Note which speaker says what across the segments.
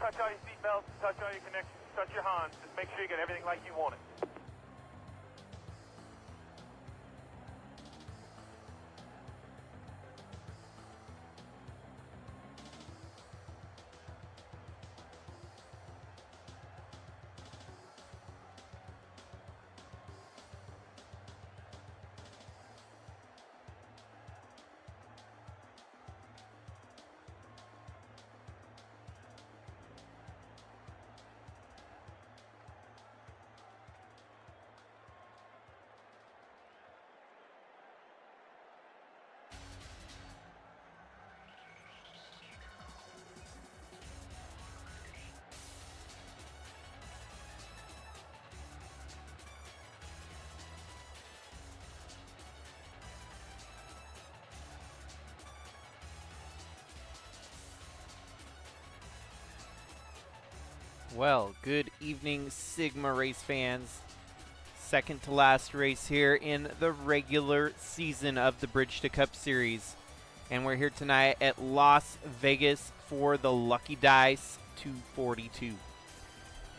Speaker 1: touch all your seatbelts, touch all your connections, touch your Hans. Just make sure you get everything like you want it.
Speaker 2: Well, good evening, Sigma race fans. Second to last race here in the regular season of the Bridge to Cup Series. And we're here tonight at Las Vegas for the Lucky Dice 242.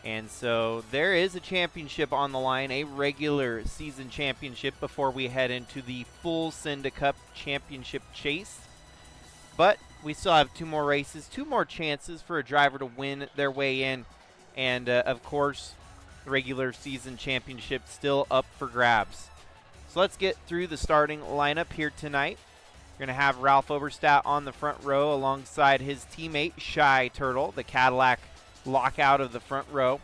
Speaker 2: And so there is a championship on the line, a regular season championship before we head into the full Senda Cup championship chase. But we still have two more races, two more chances for a driver to win their way in. And, of course, the regular season championship still up for grabs. So let's get through the starting lineup here tonight. We're going to have Ralph Oberstadt on the front row alongside his teammate, Shy Turtle, the Cadillac lockout of the front row.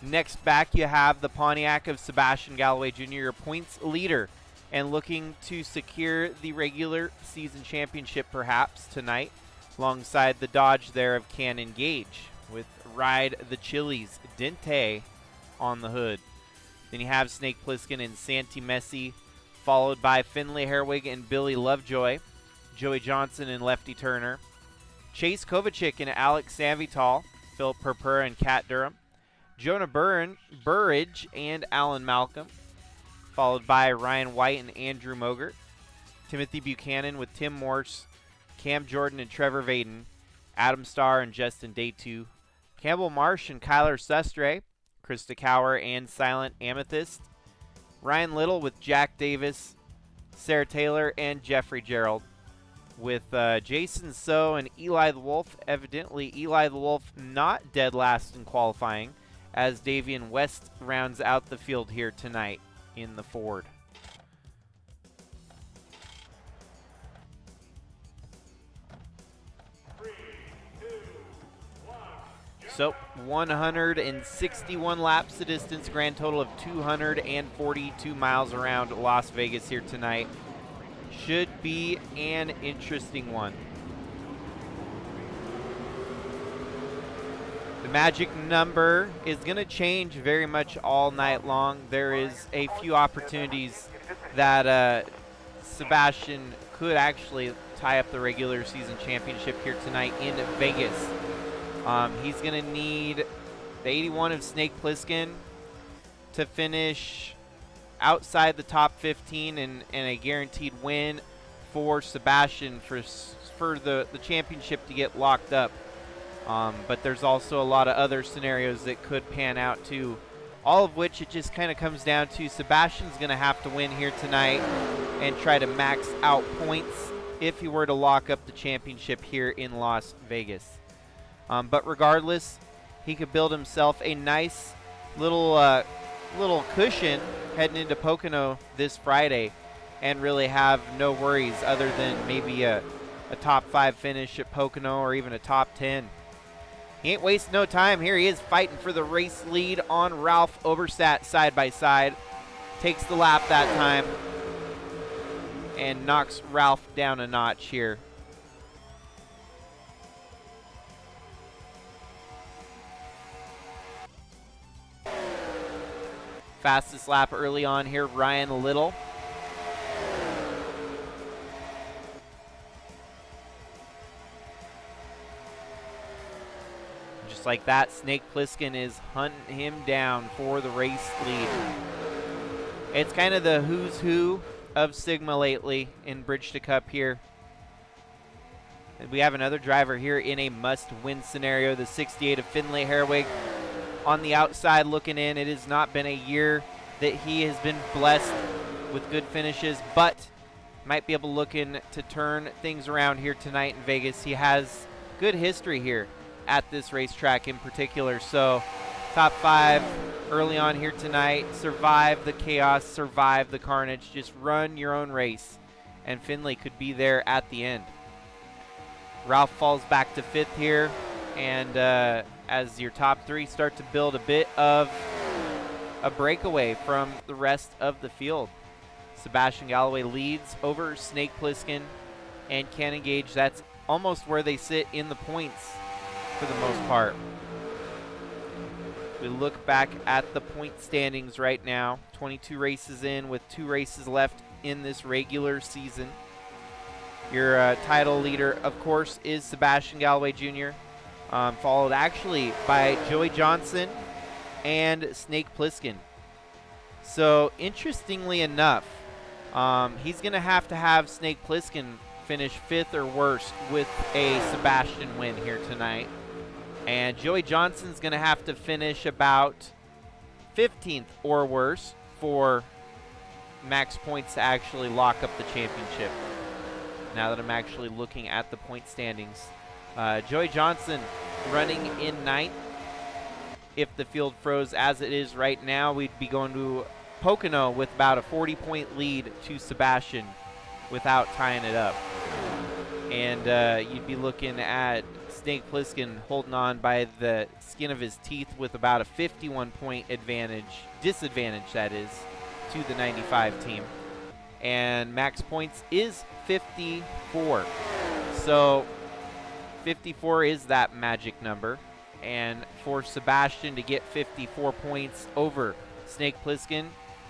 Speaker 2: Next back, you have the Pontiac of Sebastian Galloway Jr., your points leader, and looking to secure the regular season championship perhaps tonight, alongside the Dodge there of Cannon Gage, with Ride the Chili's Dente on the hood. Then you have Snake Plissken and Santi Messi, followed by Finley Herwig and Billy Lovejoy, Joey Johnson and Lefty Turner, Chase Kovacic and Alex Sanvital, Philip Purpura and Kat Durham, Jonah Burridge and Alan Malcolm, followed by Ryan White and Andrew Mogert, Timothy Buchanan with Tim Morse, Cam Jordan and Trevor Vaden, Adam Starr and Justin Day2, Campbell Marsh and Kyler Sestre, Krista Cower and Silent Amethyst, Ryan Little with Jack Davis, Sarah Taylor and Jeffrey Gerald, with Jason So and Eli the Wolf. Evidently, Eli the Wolf not dead last in qualifying, as Davian West rounds out the field here tonight in the Ford. So 161 laps the distance, grand total of 242 miles around Las Vegas here tonight. Should be an interesting one. The magic number is going to change very much all night long. There is a few opportunities that Sebastian could actually tie up the regular season championship here tonight in Vegas. He's going to need the 81 of Snake Plissken to finish outside the top 15 and a guaranteed win for Sebastian for the championship to get locked up. But there's also a lot of other scenarios that could pan out too, all of which it just kind of comes down to Sebastian's going to have to win here tonight and try to max out points if he were to lock up the championship here in Las Vegas. But regardless, he could build himself a nice little cushion heading into Pocono this Friday and really have no worries other than maybe a top 5 finish at Pocono or even a top 10. He ain't wasting no time. Here he is fighting for the race lead on Ralph Oberstadt side by side. Takes the lap that time and knocks Ralph down a notch here. Fastest lap early on here, Ryan Little. Just like that, Snake Plissken is hunting him down for the race lead. It's kind of the who's who of Sigma lately in Bridge to Cup here. We have another driver here in a must-win scenario, the 68 of Finlay Herwig on the outside looking in. It has not been a year that he has been blessed with good finishes, but might be able to look in to turn things around here tonight in Vegas. He has good history here at this racetrack in particular. So top 5 early on here tonight. Survive the chaos, survive the carnage. Just run your own race, and Finlay could be there at the end. Ralph falls back to 5th here, and as your top 3 start to build a bit of a breakaway from the rest of the field. Sebastian Galloway leads over Snake Plissken and Cannon Gage. That's almost where they sit in the points for the most part. We look back at the point standings right now. 22 races in with 2 races left in this regular season. Your title leader, of course, is Sebastian Galloway Jr., followed actually by Joey Johnson and Snake Plissken. So interestingly enough, he's going to have Snake Plissken finish 5th or worse with a Sebastian win here tonight. And Joey Johnson's going to have to finish about 15th or worse for max points to actually lock up the championship. Now that I'm actually looking at the point standings. Joey Johnson running in 9th. If the field froze as it is right now, we'd be going to Pocono with about a 40-point lead to Sebastian without tying it up. And you'd be looking at Snake Plissken holding on by the skin of his teeth with about a 51-point disadvantage that is, to the 95 team. And max points is 54. So 54 is that magic number. And for Sebastian to get 54 points over Snake Plissken,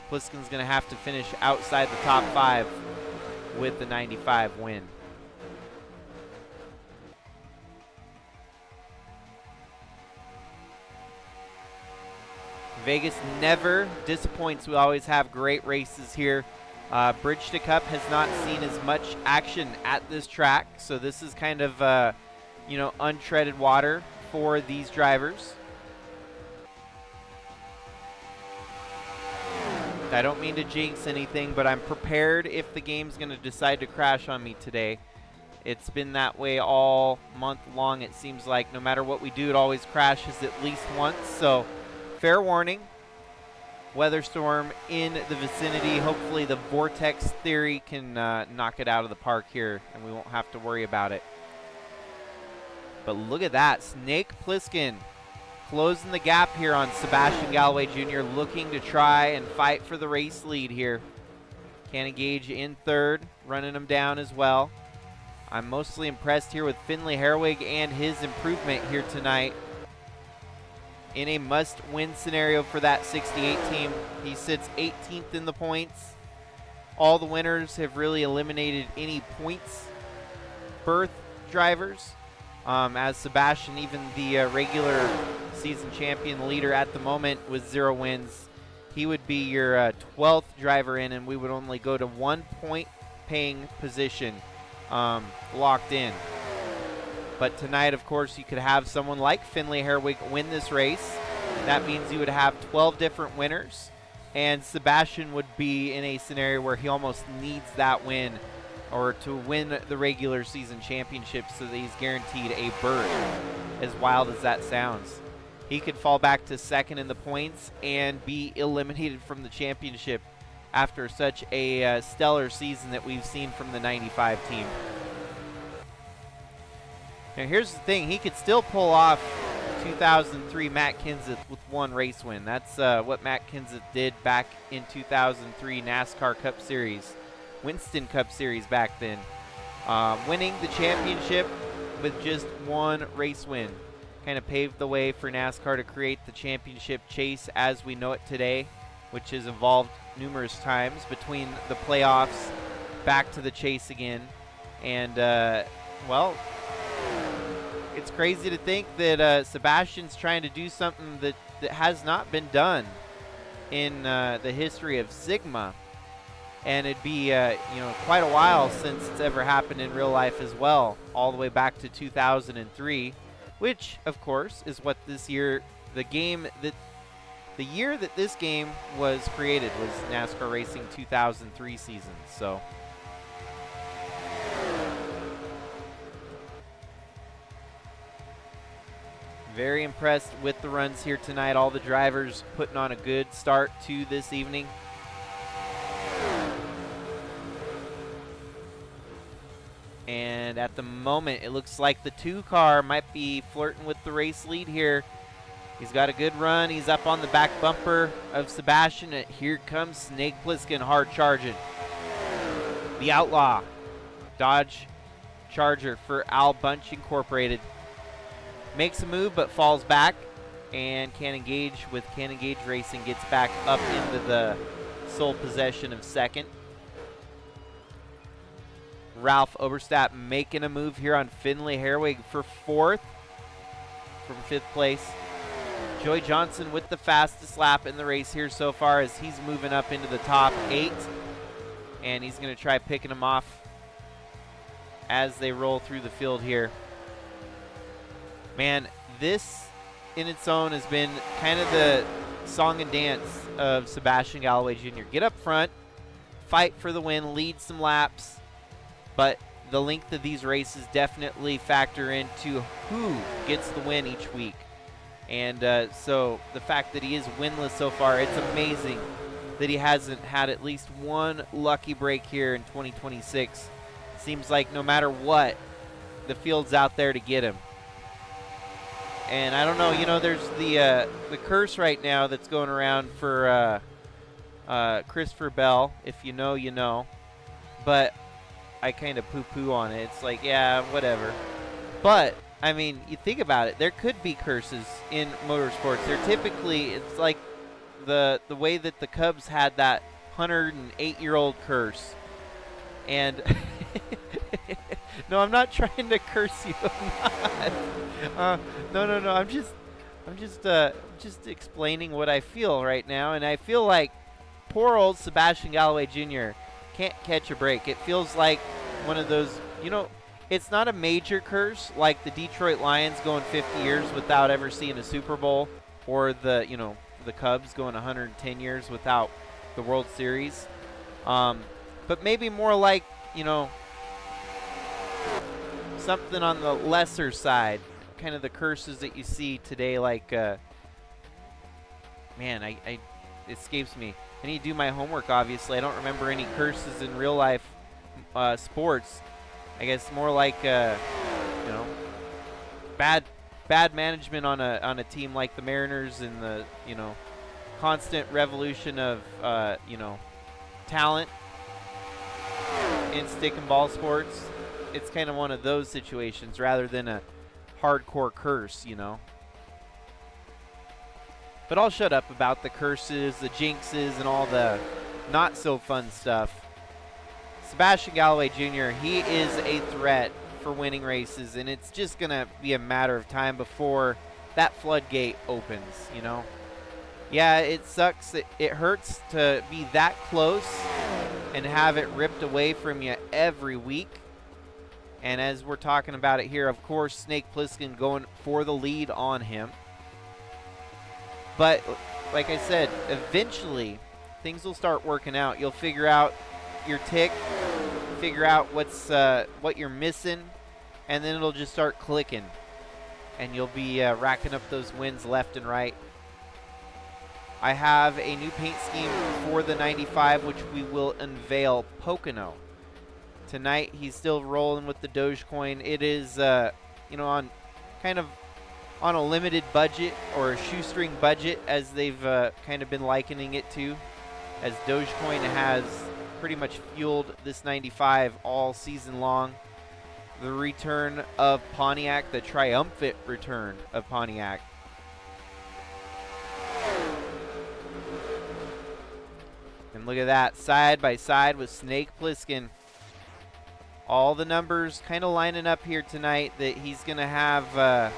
Speaker 2: Plissken's going to have to finish outside the top 5 with the 95 win. Vegas never disappoints. We always have great races here. Bridge to Cup has not seen as much action at this track, so this is kind of untreaded water for these drivers. I don't mean to jinx anything, but I'm prepared if the game's going to decide to crash on me today. It's been that way all month long. It seems like no matter what we do, it always crashes at least once. So fair warning, weather storm in the vicinity. Hopefully the vortex theory can knock it out of the park here and we won't have to worry about it. But look at that, Snake Plissken closing the gap here on Sebastian Galloway Jr., looking to try and fight for the race lead here. Cannon Gage in 3rd, running him down as well. I'm mostly impressed here with Finlay Herwig and his improvement here tonight. In a must-win scenario for that 68 team, he sits 18th in the points. All the winners have really eliminated any points berth drivers. As Sebastian, even the regular season champion leader at the moment with 0 wins, he would be your 12th driver in, and we would only go to 1 point paying position locked in. But tonight, of course, you could have someone like Finlay Herwig win this race. That means you would have 12 different winners, and Sebastian would be in a scenario where he almost needs that win or to win the regular season championship so that he's guaranteed a berth, as wild as that sounds. He could fall back to 2nd in the points and be eliminated from the championship after such a stellar season that we've seen from the 95 team. Now here's the thing, he could still pull off 2003 Matt Kenseth with 1 race win. That's what Matt Kenseth did back in 2003 NASCAR Cup Series, Winston Cup Series back then. Winning the championship with just 1 race win. Kind of paved the way for NASCAR to create the championship chase as we know it today, which has evolved numerous times between the playoffs, back to the chase again. And, well, it's crazy to think that Sebastian's trying to do something that has not been done in the history of Sigma. And it'd be, quite a while since it's ever happened in real life as well, all the way back to 2003, which, of course, is what this year, the year that this game was created was NASCAR Racing 2003 season. So very impressed with the runs here tonight. All the drivers putting on a good start to this evening. And at the moment, it looks like the 2 car might be flirting with the race lead here. He's got a good run. He's up on the back bumper of Sebastian. And here comes Snake Plissken hard charging. The Outlaw. Dodge Charger for Al Bunch Incorporated. Makes a move but falls back. And Can Engage with Can Engage Racing gets back up into the sole possession of second. Ralph Oberstadt making a move here on Finley Herwig for 4th from 5th place. Joey Johnson with the fastest lap in the race here so far as he's moving up into the top 8. And he's going to try picking them off as they roll through the field here. Man, this in its own has been kind of the song and dance of Sebastian Galloway Jr. Get up front, fight for the win, lead some laps. But the length of these races definitely factor into who gets the win each week. And so the fact that he is winless so far, it's amazing that he hasn't had at least one lucky break here in 2026. Seems like no matter what, the field's out there to get him. And I don't know, there's the curse right now that's going around for Christopher Bell. If you know, you know. But I kind of poo-poo on it. It's like, yeah, whatever. But, I mean, you think about it. There could be curses in motorsports. They're typically, it's like the way that the Cubs had that 108-year-old curse. And, no, I'm not trying to curse you. I'm not. No. I'm just explaining what I feel right now. And I feel like poor old Sebastian Galloway Jr. can't catch a break. It feels like one of those, it's not a major curse like the Detroit Lions going 50 years without ever seeing a Super Bowl, or the Cubs going 110 years without the World Series. But maybe more like, something on the lesser side, kind of the curses that you see today, like, man, it escapes me. I need to do my homework, obviously. I don't remember any curses in real life sports. I guess more like, bad management on a team like the Mariners, and the, constant revolution of, talent in stick and ball sports. It's kind of one of those situations rather than a hardcore curse, But I'll shut up about the curses, the jinxes, and all the not so fun stuff. Sebastian Galloway Jr., he is a threat for winning races, and it's just going to be a matter of time before that floodgate opens, Yeah, it sucks. It hurts to be that close and have it ripped away from you every week. And as we're talking about it here, of course, Snake Plissken going for the lead on him. But like I said, eventually things will start working out. You'll figure out your tick, figure out what you're missing, and then it'll just start clicking. And you'll be racking up those wins left and right. I have a new paint scheme for the 95, which we will unveil Pocono. Tonight, he's still rolling with the Dogecoin. It is, on kind of on a limited budget, or a shoestring budget, as they've kind of been likening it to, as Dogecoin has pretty much fueled this 95 all season long. The return of Pontiac, the triumphant return of Pontiac. And look at that, side by side with Snake Plissken. All the numbers kind of lining up here tonight that he's going to have a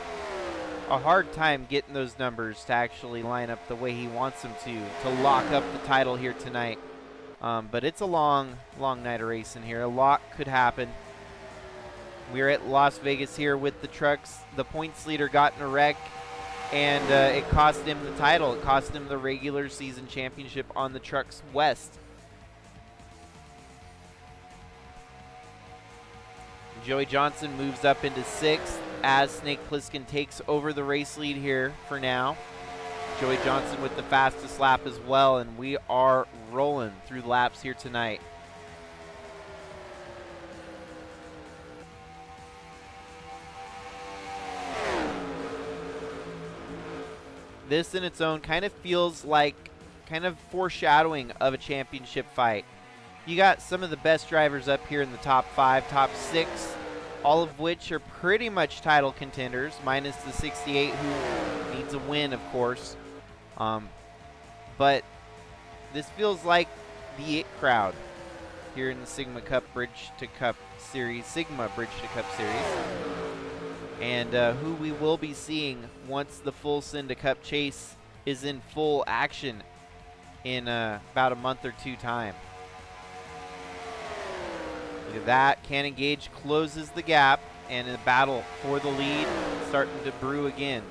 Speaker 2: hard time getting those numbers to actually line up the way he wants them to lock up the title here tonight. But it's a long night of racing here. A lot could happen. We're at Las Vegas here with the trucks. The points leader got in a wreck, and it cost him the title. It cost him the regular season championship on the Trucks West. Joey Johnson moves up into 6th as Snake Plissken takes over the race lead here for now. Joey Johnson with the fastest lap as well, and we are rolling through laps here tonight. This in its own kind of feels like kind of foreshadowing of a championship fight. You got some of the best drivers up here in the top 5, top 6, all of which are pretty much title contenders, minus the 68 who needs a win, of course. But this feels like the it crowd here in the Sigma Bridge to Cup Series, and who we will be seeing once the full Cinda Cup chase is in full action in about a month or 2 time. Look at that. Cannon Gage closes the gap, and the battle for the lead starting to brew again.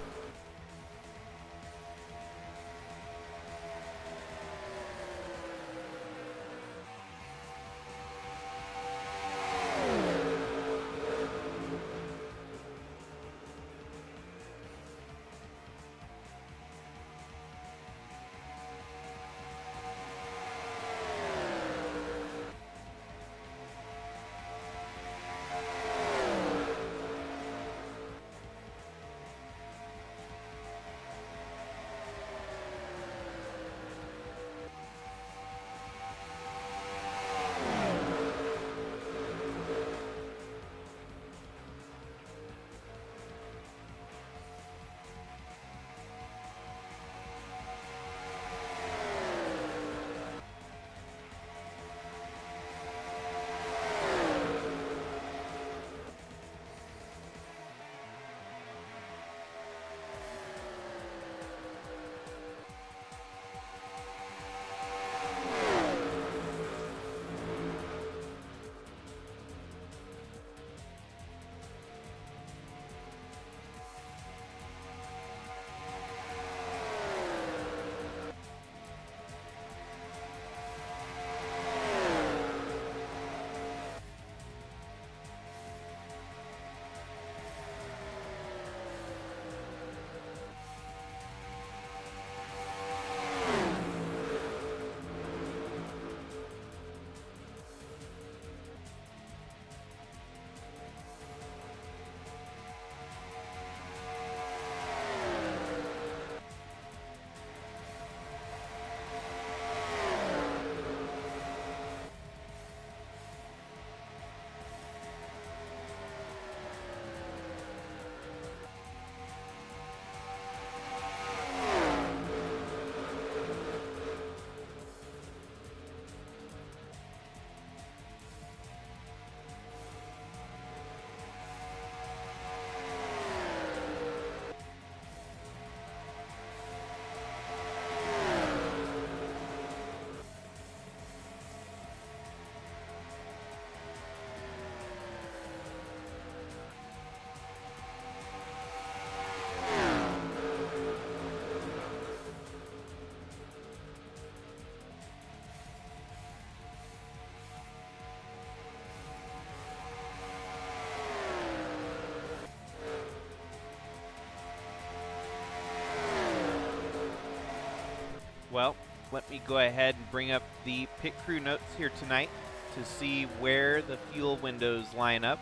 Speaker 2: Well, let me go ahead and bring up the pit crew notes here tonight to see where the fuel windows line up.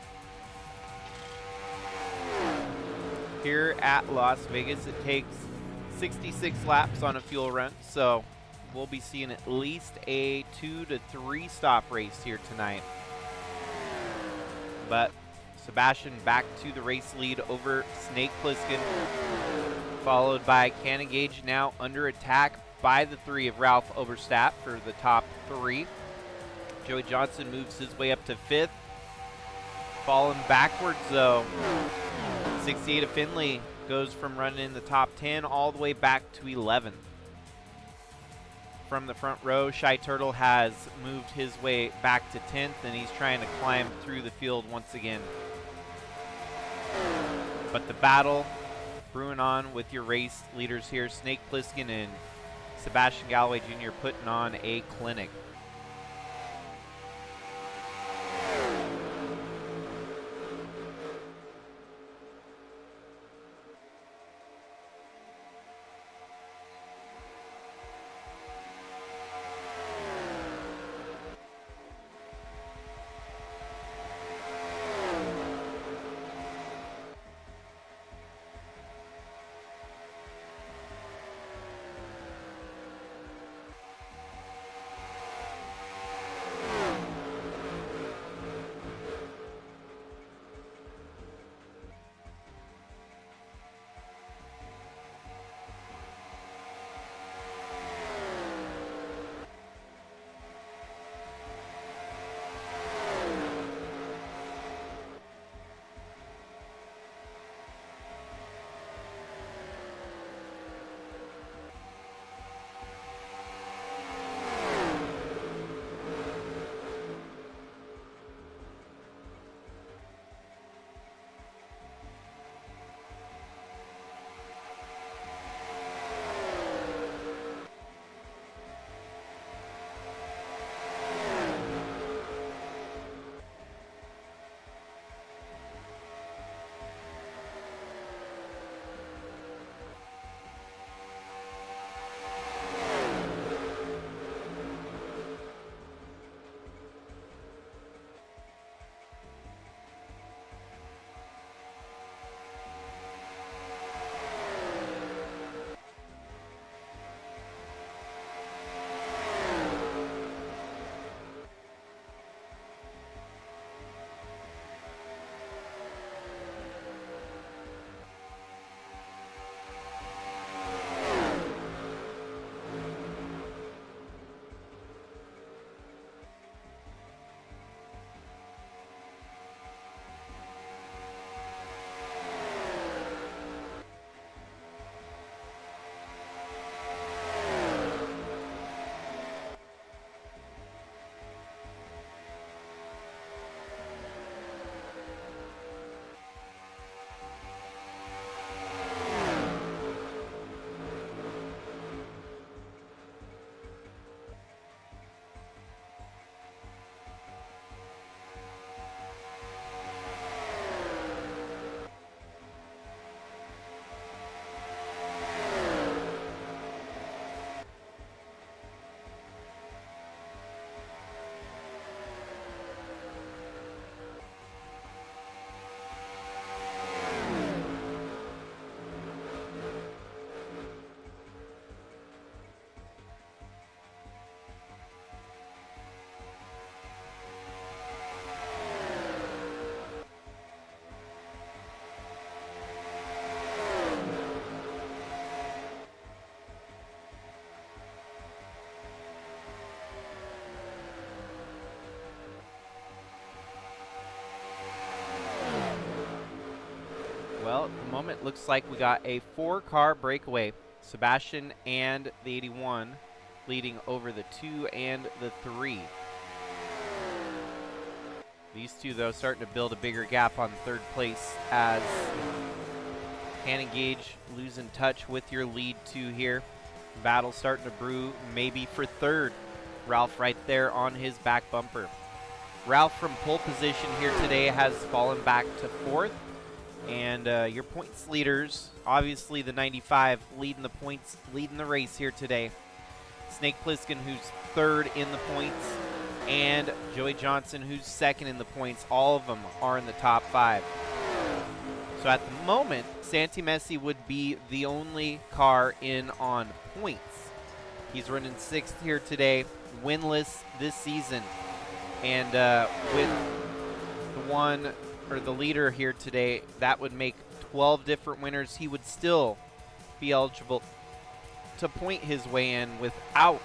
Speaker 2: Here at Las Vegas, it takes 66 laps on a fuel run, so we'll be seeing at least a 2 to 3 stop race here tonight. But Sebastian back to the race lead over Snake Plissken, followed by Cannon Gage, now under attack by the 3 of Ralph Oberstadt for the top 3. Joey Johnson moves his way up to 5th. Falling backwards though. 68 of Finley goes from running in the top 10 all the way back to 11th. from the front row. Shy Turtle has moved his way back to 10th, and he's trying to climb through the field once again. But the battle brewing on with your race leaders here. Snake Plissken and Sebastian Galloway Jr. putting on a clinic. Well, at the moment, looks like we got a 4-car breakaway. Sebastian and the 81 leading over the 2 and the 3. These two, though, starting to build a bigger gap on third place as Cannon Gage losing touch with your lead 2 here. Battle starting to brew, maybe for third. Ralph right there on his back bumper. Ralph from pole position here today has fallen back to 4th. And your points leaders, obviously the 95 leading the points, leading the race here today. Snake Plissken, who's 3rd in the points, and Joey Johnson, who's 2nd in the points. All of them are in the top 5. So at the moment, Santi Messi would be the only car in on points. He's running 6th here today, winless this season. And with the leader here today, that would make 12 different winners. He would still be eligible to point his way in without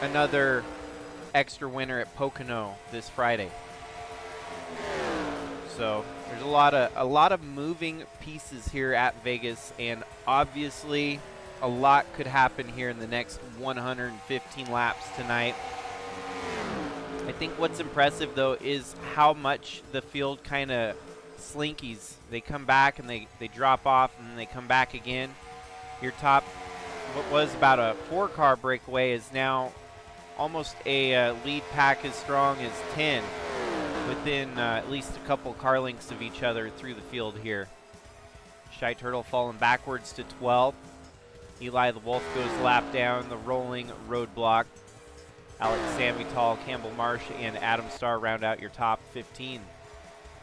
Speaker 2: another extra winner at Pocono this Friday. So there's a lot of moving pieces here at Vegas, and obviously a lot could happen here in the next 115 laps tonight. I think what's impressive, though, is how much the field kind of slinkies. They come back and they drop off, and then they come back again. Your top, what was about a 4-car breakaway, is now almost a lead pack as strong as 10, within at least a couple car lengths of each other through the field here. Shy Turtle falling backwards to 12. Eli the Wolf goes lap down the rolling roadblock. Alex Samital, Campbell Marsh, and Adam Starr round out your top 15.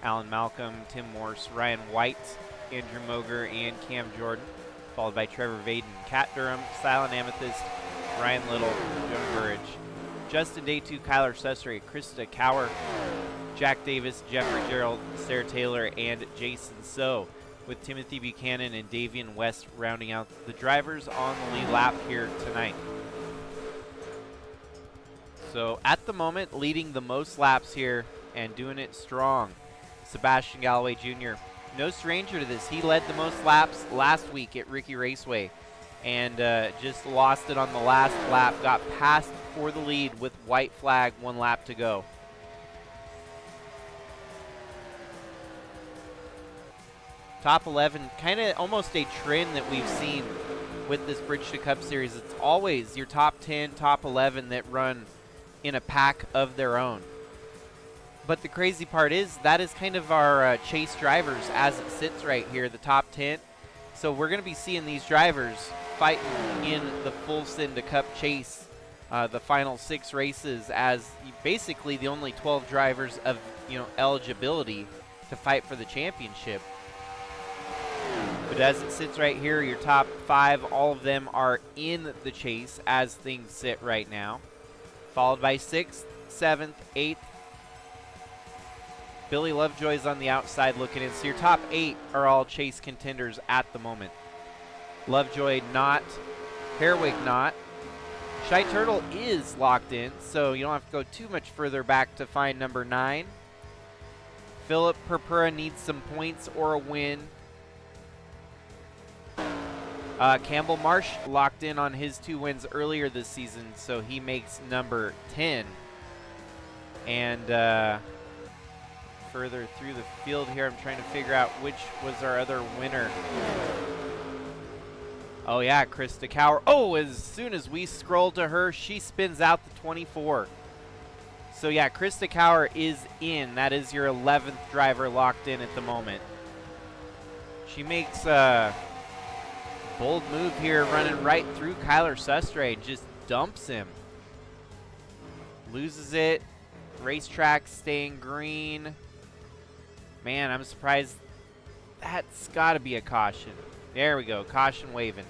Speaker 2: Alan Malcolm, Tim Morse, Ryan White, Andrew Moger, and Cam Jordan, followed by Trevor Vaden, Kat Durham, Silent Amethyst, Ryan Little, Joan Burridge. Justin Day 2, Kyler Sussray, Krista Cower, Jack Davis, Jeffrey Gerald, Sarah Taylor, and Jason So, with Timothy Buchanan and Davian West rounding out the drivers on the lead lap here tonight. So at the moment, leading the most laps here and doing it strong, Sebastian Galloway Jr. No stranger to this. He led the most laps last week at Ricky Raceway and just lost it on the last lap, got passed for the lead with white flag, 1 lap to go. Top 11, kind of almost a trend that we've seen with this Bridge to Cup series. It's always your top 10, top 11 that run in a pack of their own. But the crazy part is that is kind of our chase drivers as it sits right here, the top 10. So we're going to be seeing these drivers fighting in the full Send to Cup chase, the final 6 races, as basically the only 12 drivers of eligibility to fight for the championship. But as it sits right here, your top 5, all of them are in the chase as things sit right now, followed by 6th, 7th, 8th. Billy Lovejoy's on the outside looking in. So your top 8 are all chase contenders at the moment. Lovejoy not, Herwig not. Shy Turtle is locked in, so you don't have to go too much further back to find number 9. Philip Purpura needs some points or a win. Campbell Marsh locked in on his 2 wins earlier this season, so he makes number 10. And further through the field here, I'm trying to figure out which was our other winner. Oh yeah, Krista Cower. Oh, as soon as we scroll to her, she spins out the 24. So yeah, Krista Cower is in. That is your 11th driver locked in at the moment. She makes a bold move here, running right through Kyler Sussray, just dumps him. Loses it. Racetrack staying green. Man, I'm surprised. That's got to be a caution. There we go, caution waving.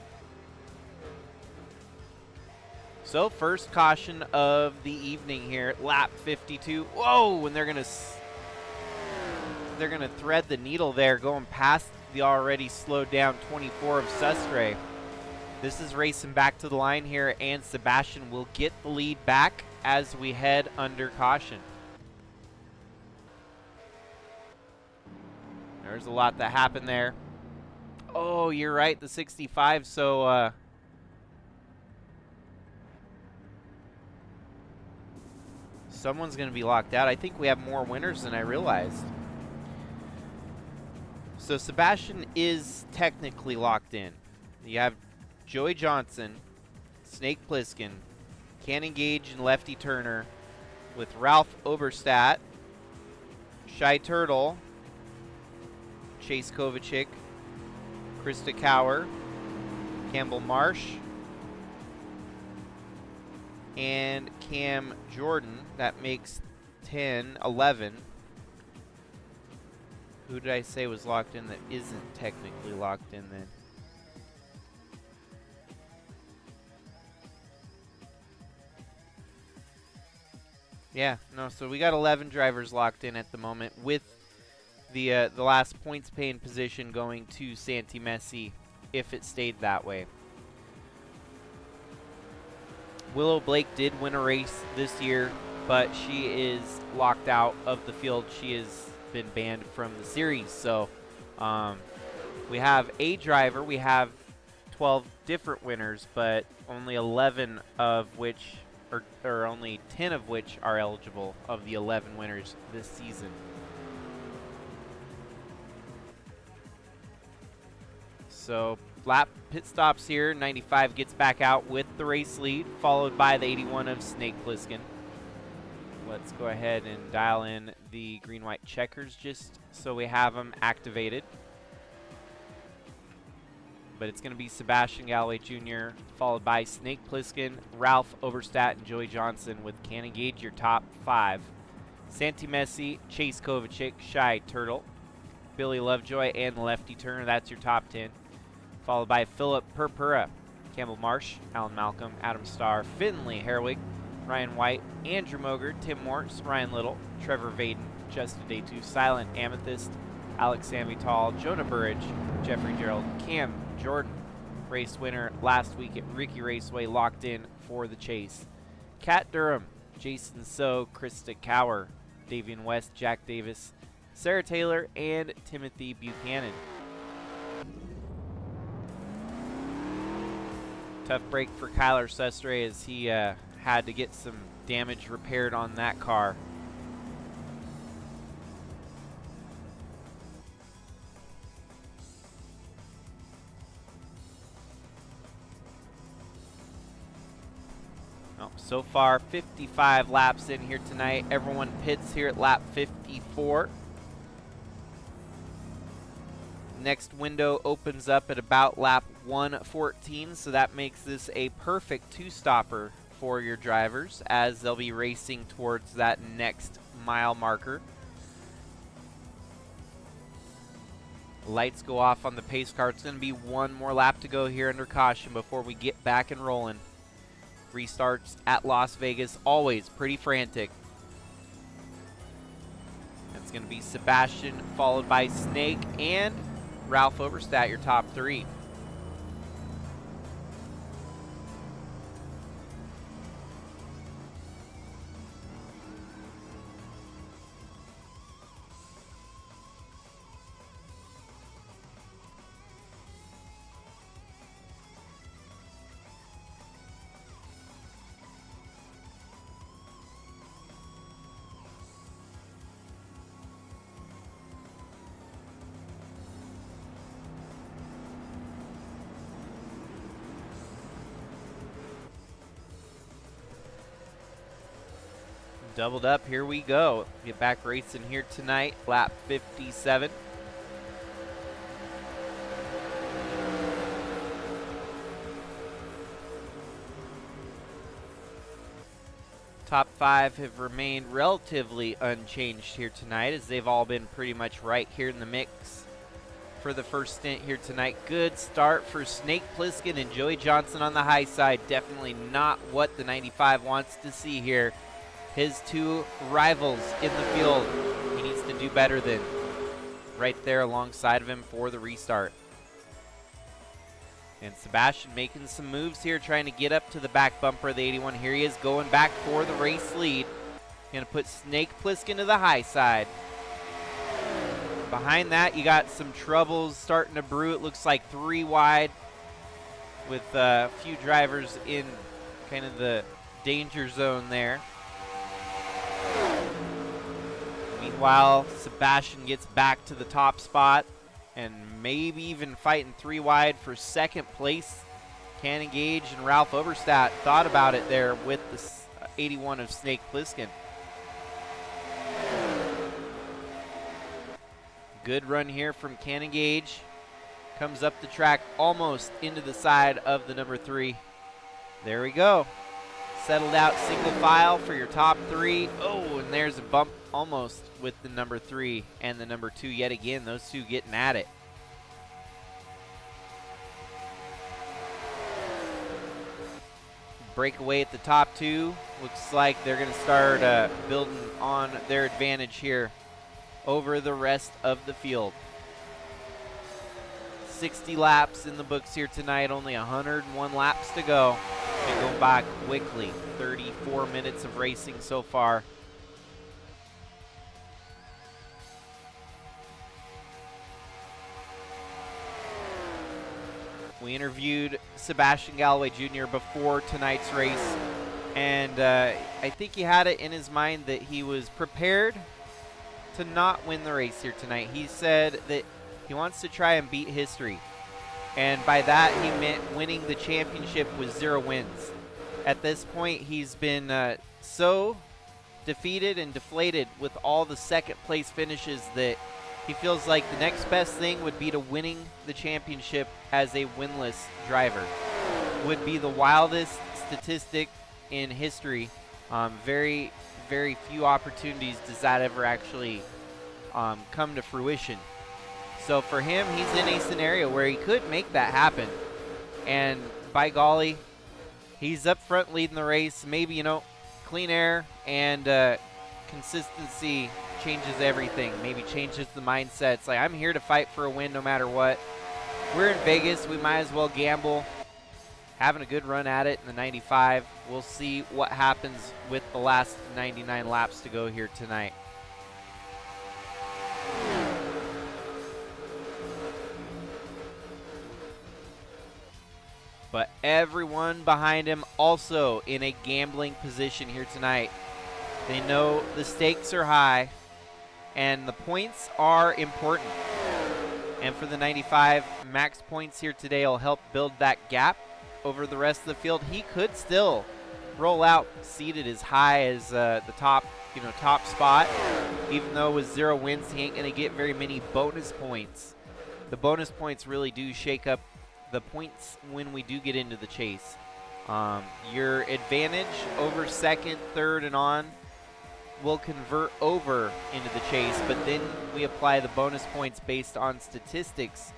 Speaker 2: So first caution of the evening here, lap 52. Whoa, and they're gonna thread the needle there, going past the already slowed down 24 of Sussray. This is racing back to the line here, and Sebastian will get the lead back as we head under caution. There's a lot that happened there. Oh, you're right, the 65, so someone's going to be locked out. I think we have more winners than I realized. So Sebastian is technically locked in. You have Joey Johnson, Snake Plissken, Cannon Gage, and Lefty Turner, with Ralph Oberstadt, Shy Turtle, Chase Kovacic, Krista Cower, Campbell Marsh, and Cam Jordan. That makes 10, 11. Who did I say was locked in that isn't technically locked in then? Yeah, no, so we got 11 drivers locked in at the moment, with the last points paying position going to Santi Messi if it stayed that way. Willow Blake did win a race this year, but she is locked out of the field. She has been banned from the series. So we have a driver. We have 12 different winners, but only 11 of which, or only 10 of which are eligible of the 11 winners this season. So lap pit stops here. 95 gets back out with the race lead, followed by the 81 of Snake Plissken. Let's go ahead and dial in the green-white checkers just so we have them activated. But it's going to be Sebastian Galloway Jr., followed by Snake Plissken, Ralph Overstat, and Joey Johnson, with Cannon Gage your top 5. Santi Messi, Chase Kovacic, Shy Turtle, Billy Lovejoy, and Lefty Turner. That's your top 10. Followed by Philip Purpura, Campbell Marsh, Alan Malcolm, Adam Starr, Finley Herwig, Ryan White, Andrew Moger, Tim Morse, Ryan Little, Trevor Vaden, Justin Day2, Silent Amethyst, Alex Samvital, Jonah Burridge, Jeffrey Gerald, Cam Jordan, race winner last week at Ricky Raceway, locked in for the chase. Kat Durham, Jason So, Krista Cower, Davian West, Jack Davis, Sarah Taylor, and Timothy Buchanan. Tough break for Kyler Sestre as he had to get some damage repaired on that car. So far, 55 laps in here tonight. Everyone pits here at lap 54. Next window opens up at about lap 114, so that makes this a perfect two-stopper for your drivers as they'll be racing towards that next mile marker. Lights go off on the pace car. It's going to be one more lap to go here under caution before we get back and rolling. Restarts at Las Vegas, always pretty frantic. It's going to be Sebastian, followed by Snake and Ralph Overstat, your top 3. Doubled up, here we go. Get back racing here tonight, lap 57. Top 5 have remained relatively unchanged here tonight as they've all been pretty much right here in the mix for the first stint here tonight. Good start for Snake Plissken and Joey Johnson on the high side. Definitely not what the 95 wants to see here. His two rivals in the field, he needs to do better than right there alongside of him for the restart. And Sebastian making some moves here, trying to get up to the back bumper of the 81. Here he is going back for the race lead. Going to put Snake Plissken to the high side. Behind that, you got some troubles starting to brew. It looks like 3 wide with a few drivers in kind of the danger zone there. Meanwhile, Sebastian gets back to the top spot and maybe even fighting 3 wide for second place. Cannon Gage and Ralph Overstat thought about it there with the 81 of Snake Plissken. Good run here from Cannon Gage. Comes up the track almost into the side of the number 3. There we go. Settled out single file for your top 3. Oh, and there's a bump almost with the number 3 and the number 2 yet again. Those two getting at it. Breakaway at the top 2. Looks like they're going to start building on their advantage here over the rest of the field. 60 laps in the books here tonight. Only 101 laps to go. They go by quickly. 34 minutes of racing so far. We interviewed Sebastian Galloway Jr. before tonight's race, and I think he had it in his mind that he was prepared to not win the race here tonight. He said that he wants to try and beat history, and by that he meant winning the championship with 0 wins. At this point, he's been so defeated and deflated with all the second place finishes that he feels like the next best thing would be to winning the championship as a winless driver. Would be the wildest statistic in history. Very, very few opportunities does that ever actually come to fruition. So for him, he's in a scenario where he could make that happen. And by golly, he's up front leading the race. Maybe, you know, clean air and consistency changes everything. Maybe changes the mindset. It's like, I'm here to fight for a win no matter what. We're in Vegas. We might as well gamble. Having a good run at it in the 95. We'll see what happens with the last 99 laps to go here tonight. But everyone behind him also in a gambling position here tonight. They know the stakes are high and the points are important. And for the 95, max points here today will help build that gap over the rest of the field. He could still roll out seated as high as the top spot. Even though with 0 wins, he ain't going to get very many bonus points. The bonus points really do shake up the points when we do get into the chase. Your advantage over second, third, and on will convert over into the chase, but then we apply the bonus points based on statistics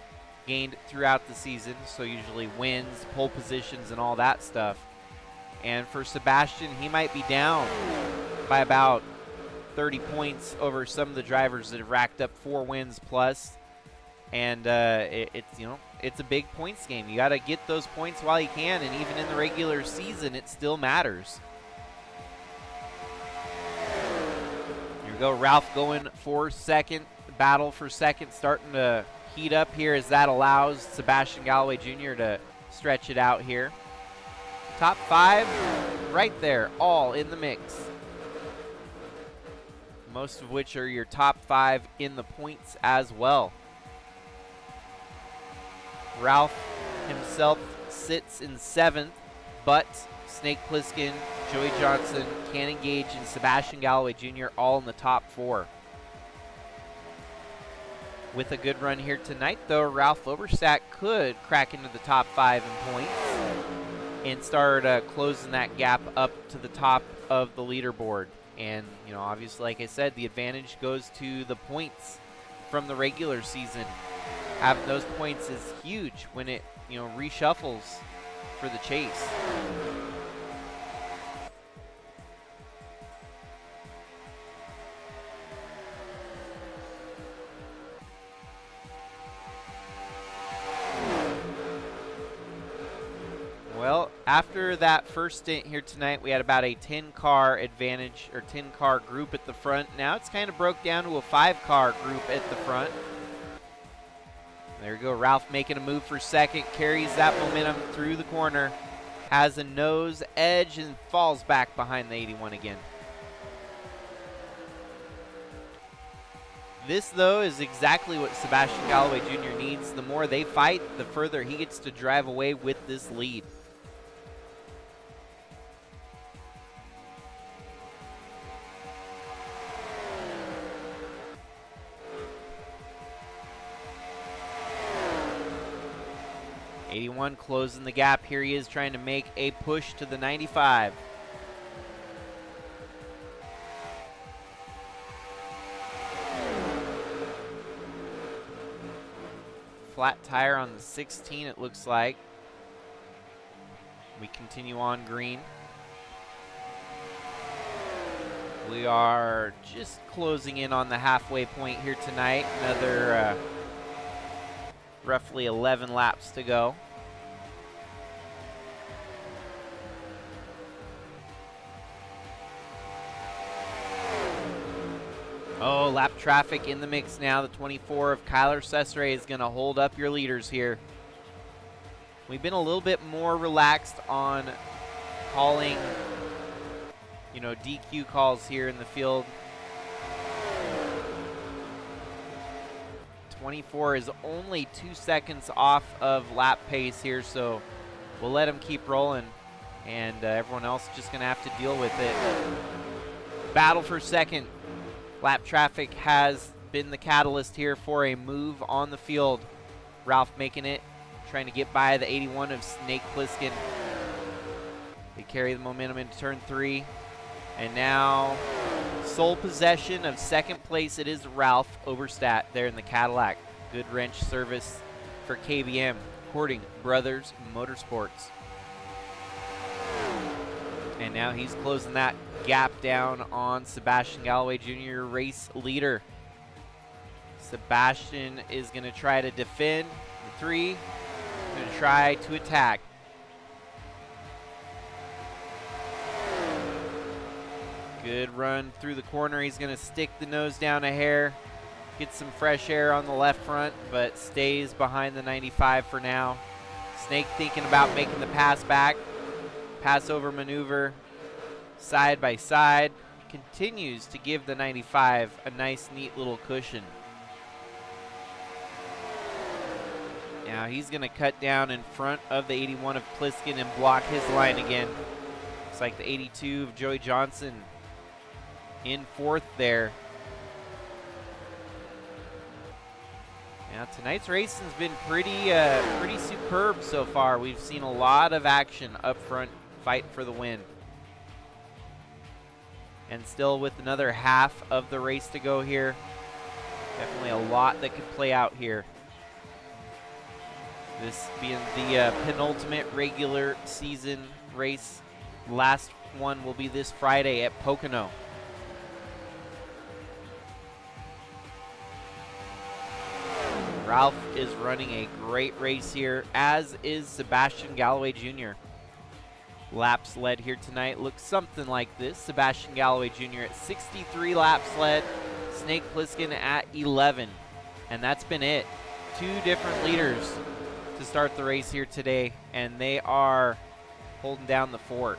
Speaker 2: gained throughout the season, so usually wins, pole positions, and all that stuff. And for Sebastian, he might be down by about 30 points over some of the drivers that have racked up 4 wins plus. And it's a big points game. You got to get those points while you can, and even in the regular season, it still matters. Here we go, Ralph going for second. The battle for second starting to heat up here as that allows Sebastian Galloway Jr. to stretch it out here. Top 5 right there, all in the mix. Most of which are your top 5 in the points as well. Ralph himself sits in 7th, but Snake Plissken, Joey Johnson, Cannon Gage, and Sebastian Galloway Jr. all in the top 4. With a good run here tonight, though, Ralph Oberstadt could crack into the top 5 in points and start closing that gap up to the top of the leaderboard. And, you know, obviously, like I said, the advantage goes to the points from the regular season. Having those points is huge when it, reshuffles for the chase. Well, after that first stint here tonight, we had about a 10-car advantage, or 10-car group at the front. Now it's kind of broke down to a 5-car group at the front. There you go, Ralph making a move for second, carries that momentum through the corner, has a nose edge, and falls back behind the 81 again. This, though, is exactly what Sebastian Galloway Jr. needs. The more they fight, the further he gets to drive away with this lead. '81 closing the gap. Here he is trying to make a push to the 95. Flat tire on the 16, it looks like. We continue on green. We are just closing in on the halfway point here tonight. Another roughly 11 laps to go. Oh, lap traffic in the mix now. The 24 of Kyler Cesare is going to hold up your leaders here. We've been a little bit more relaxed on calling, you know, DQ calls here in the field. 24 is only 2 seconds off of lap pace here, so we'll let him keep rolling, and everyone else is just going to have to deal with it. Battle for second. Lap traffic has been the catalyst here for a move on the field. Ralph making it, trying to get by the 81 of Snake Plissken. They carry the momentum into turn 3, and now sole possession of second place. It is Ralph Oberstadt there in the Cadillac. Good wrench service for KBM, Courting Brothers Motorsports. And now he's closing that gap down on Sebastian Galloway Jr., race leader. Sebastian is going to try to defend the 3, going to try to attack. Good run through the corner. He's going to stick the nose down a hair, get some fresh air on the left front, but stays behind the 95 for now. Snake thinking about making the pass back. Pass over maneuver, side by side. Continues to give the 95 a nice, neat little cushion. Now he's going to cut down in front of the 81 of Plissken and block his line again. Looks like the 82 of Joey Johnson in fourth there. Now tonight's racing's been pretty superb so far. We've seen a lot of action up front, fight for the win. And still with another half of the race to go here. Definitely a lot that could play out here. This being the penultimate regular season race. Last one will be this Friday at Pocono. Ralph is running a great race here, as is Sebastian Galloway Jr. Laps led here tonight looks something like this. Sebastian Galloway Jr. at 63 laps led, Snake Plissken at 11. And that's been it. 2 different leaders to start the race here today, and they are holding down the fort.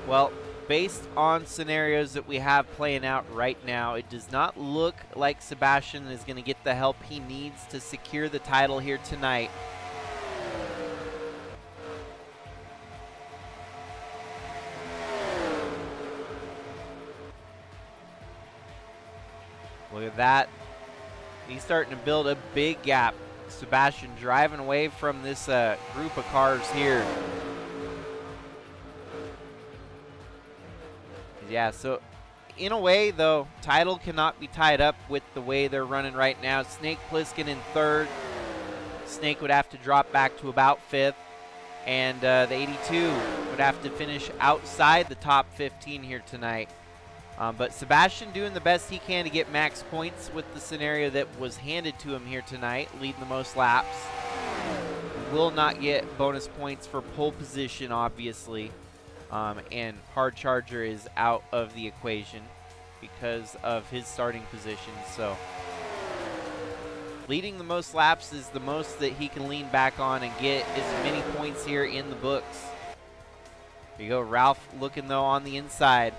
Speaker 2: Well, based on scenarios that we have playing out right now, it does not look like Sebastian is going to get the help he needs to secure the title here tonight. Look at that. He's starting to build a big gap. Sebastian driving away from this group of cars here. Yeah, so in a way, though, title cannot be tied up with the way they're running right now. Snake Plissken in third. Snake would have to drop back to about fifth. And the 82 would have to finish outside the top 15 here tonight. But Sebastian doing the best he can to get max points with the scenario that was handed to him here tonight, leading the most laps. Will not get bonus points for pole position, obviously. And Hard Charger is out of the equation because of his starting position. So leading the most laps is the most that he can lean back on and get as many points here in the books. There you go, Ralph looking though on the inside.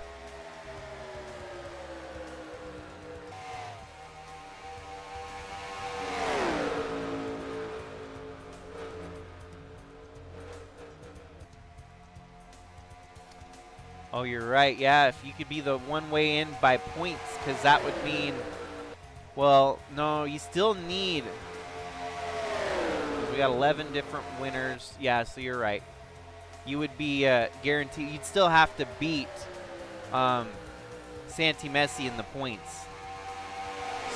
Speaker 2: Oh, you're right. Yeah, if you could be the one way in by points, because that would mean, well, no, you still need, we got 11 different winners. Yeah, so you're right. You would be guaranteed, you'd still have to beat Santi Messi in the points.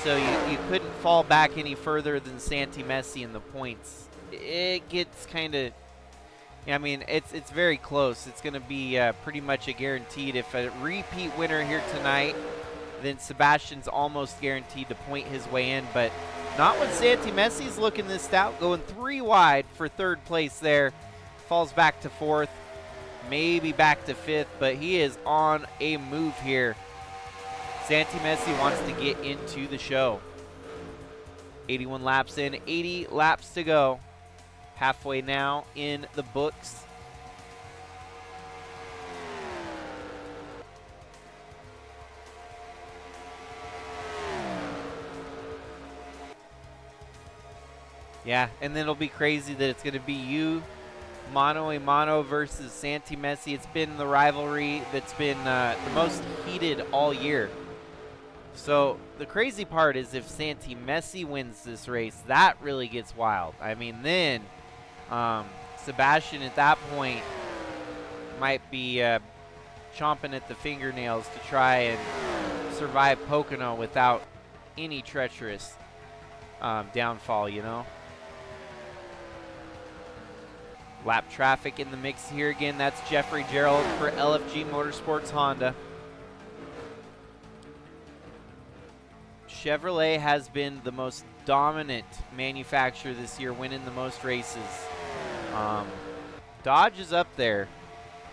Speaker 2: So you couldn't fall back any further than Santi Messi in the points. It gets kind of, I mean, it's very close. It's going to be pretty much a guaranteed. If a repeat winner here tonight, then Sebastian's almost guaranteed to point his way in. But not when Santi Messi's looking this stout, going 3 wide for third place there. Falls back to fourth, maybe back to fifth, but he is on a move here. Santi Messi wants to get into the show. 81 laps in, 80 laps to go. Halfway now in the books. Yeah, and then it'll be crazy that it's going to be you, mano a mano versus Santi Messi. It's been the rivalry that's been the most heated all year. So the crazy part is if Santi Messi wins this race, that really gets wild. I mean, then Sebastian at that point might be chomping at the fingernails to try and survive Pocono without any treacherous downfall, you know? Lap traffic in the mix here again. That's Jeffrey Gerald for LFG Motorsports Honda. Chevrolet has been the most dominant manufacturer this year, winning the most races. Dodge is up there,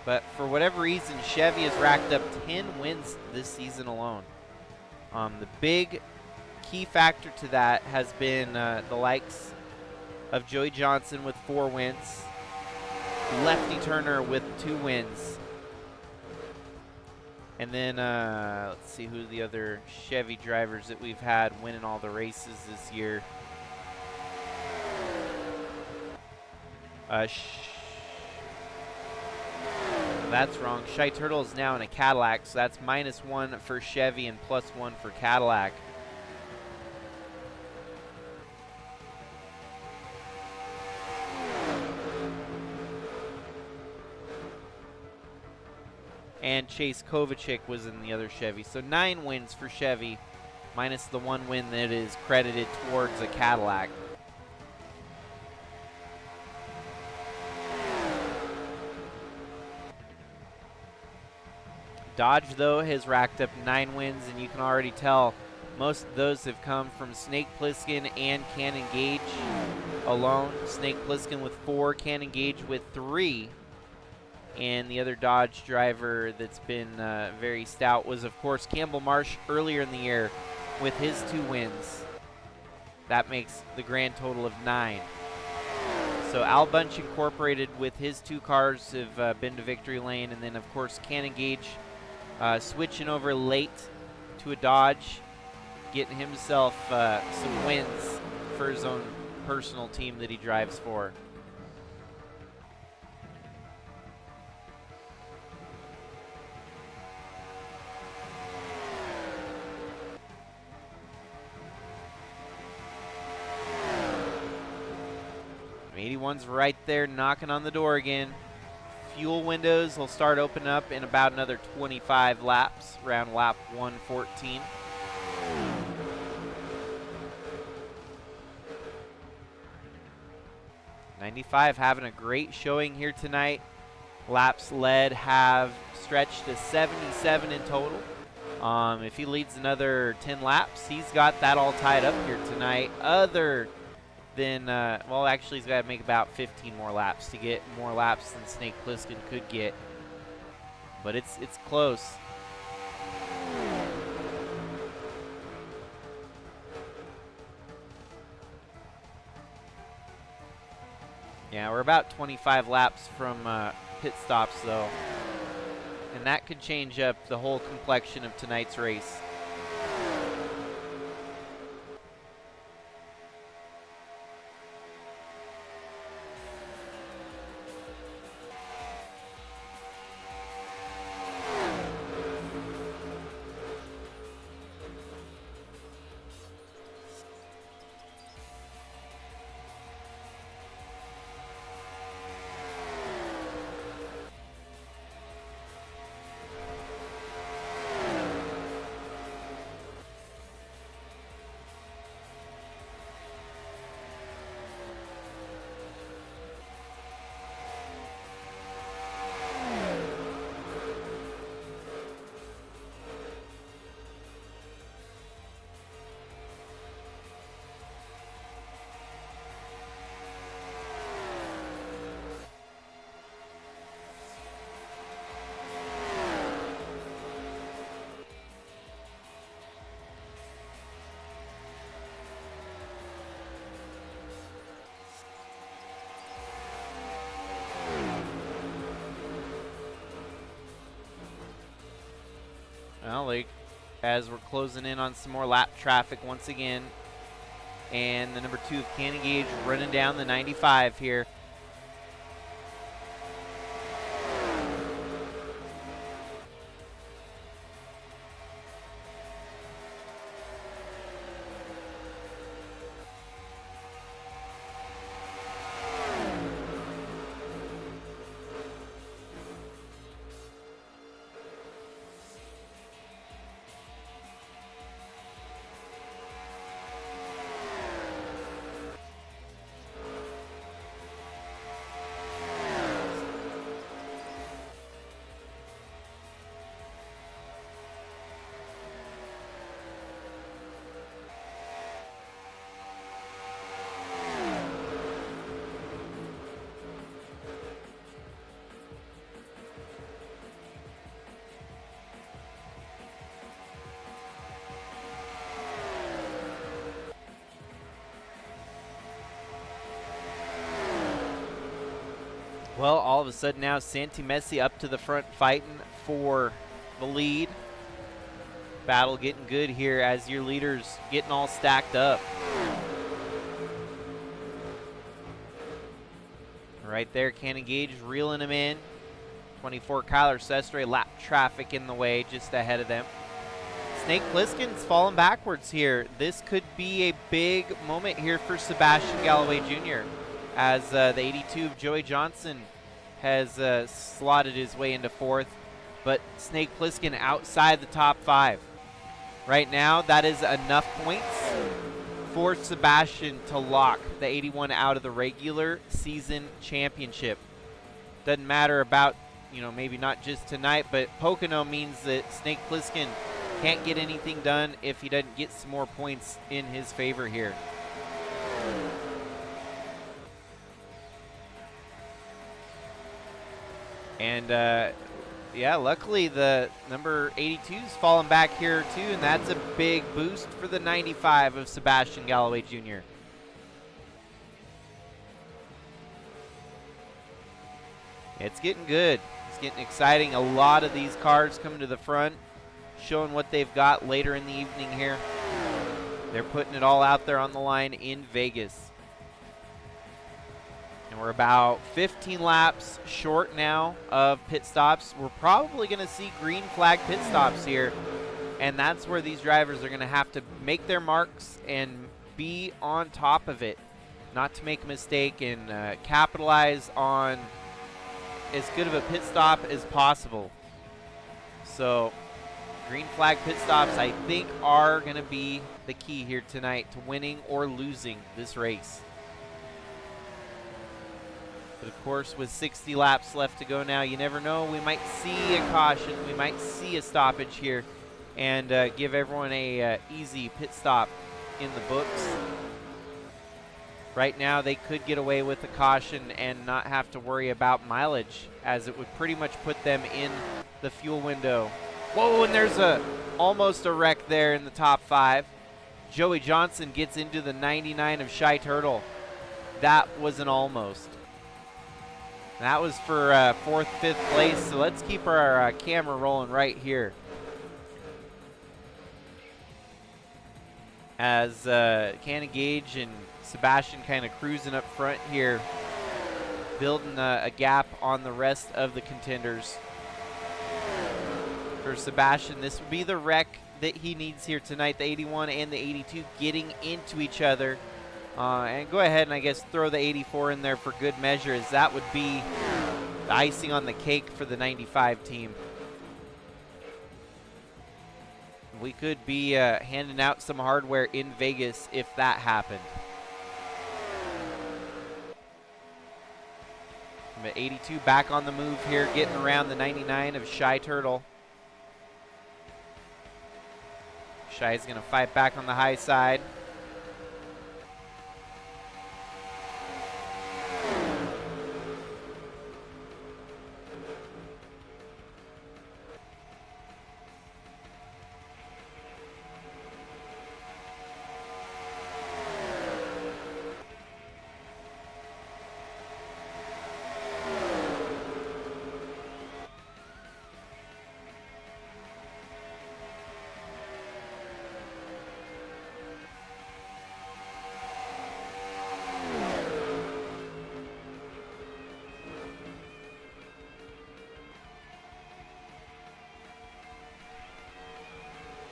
Speaker 2: but for whatever reason, Chevy has racked up 10 wins this season alone. The big key factor to that has been the likes of Joey Johnson with 4 wins, Lefty Turner with 2 wins, and then let's see who the other Chevy drivers that we've had winning all the races this year. That's wrong. Shy Turtle is now in a Cadillac, so that's -1 for Chevy and +1 for Cadillac. And Chase Kovacic was in the other Chevy. So 9 wins for Chevy, minus the 1 win that is credited towards a Cadillac. Dodge, though, has racked up 9 wins, and you can already tell most of those have come from Snake Plissken and Cannon Gage alone. Snake Plissken with 4, Cannon Gage with 3. And the other Dodge driver that's been very stout was, of course, Campbell Marsh earlier in the year with his 2 wins. That makes the grand total of 9. So Al Bunch Incorporated with his 2 cars have been to victory lane. And then, of course, Cannon Gage switching over late to a Dodge, getting himself some wins for his own personal team that he drives for. '81's right there knocking on the door again. Fuel windows will start opening up in about another 25 laps, around lap 114. '95 having a great showing here tonight. Laps led have stretched to 77 in total. If he leads another 10 laps, he's got that all tied up here tonight. Other than, well, actually he's got to make about 15 more laps to get more laps than Snake Plissken could get. But it's close. Yeah, we're about 25 laps from pit stops, though. And that could change up the whole complexion of tonight's race. Well, like, as we're closing in on some more lap traffic once again. And the number 2 of Cannon Gage running down the 95 here. Well, all of a sudden now Santi Messi up to the front fighting for the lead. Battle getting good here as your leaders getting all stacked up. Right there, Cannon Gage reeling him in. 24 Kyler Sestre, lap traffic in the way just ahead of them. Snake Plissken's falling backwards here. This could be a big moment here for Sebastian Galloway Jr. as the 82 of Joey Johnson has slotted his way into 4th, but Snake Plissken outside the top 5. Right now, that is enough points for Sebastian to lock the 81 out of the regular season championship. Doesn't matter about, maybe not just tonight, but Pocono means that Snake Plissken can't get anything done if he doesn't get some more points in his favor here. And yeah, luckily the number 82's falling back here too, and that's a big boost for the 95 of Sebastian Galloway Jr. It's getting good. It's getting exciting. A lot of these cars coming to the front, showing what they've got later in the evening here. They're putting it all out there on the line in Vegas. And we're about 15 laps short now of pit stops. We're probably going to see green flag pit stops here. And that's where these drivers are going to have to make their marks and be on top of it. Not to make a mistake and capitalize on as good of a pit stop as possible. So green flag pit stops, I think, are going to be the key here tonight to winning or losing this race. But of course, with 60 laps left to go now, you never know. We might see a caution. We might see a stoppage here and give everyone a easy pit stop in the books. Right now, they could get away with a caution and not have to worry about mileage, as it would pretty much put them in the fuel window. Whoa, and there's almost a wreck there in the top 5. Joey Johnson gets into the 99 of Shy Turtle. That was an almost. That was for 4th, 5th place, so let's keep our camera rolling right here. As Cannon Gage and Sebastian kind of cruising up front here, building a gap on the rest of the contenders. For Sebastian, this would be the wreck that he needs here tonight, the 81 and the 82 getting into each other. And go ahead and I guess throw the 84 in there for good measure, as that would be the icing on the cake for the 95 team. We could be handing out some hardware in Vegas if that happened. But 82 back on the move here, getting around the 99 of Shy Turtle. Shy's going to fight back on the high side.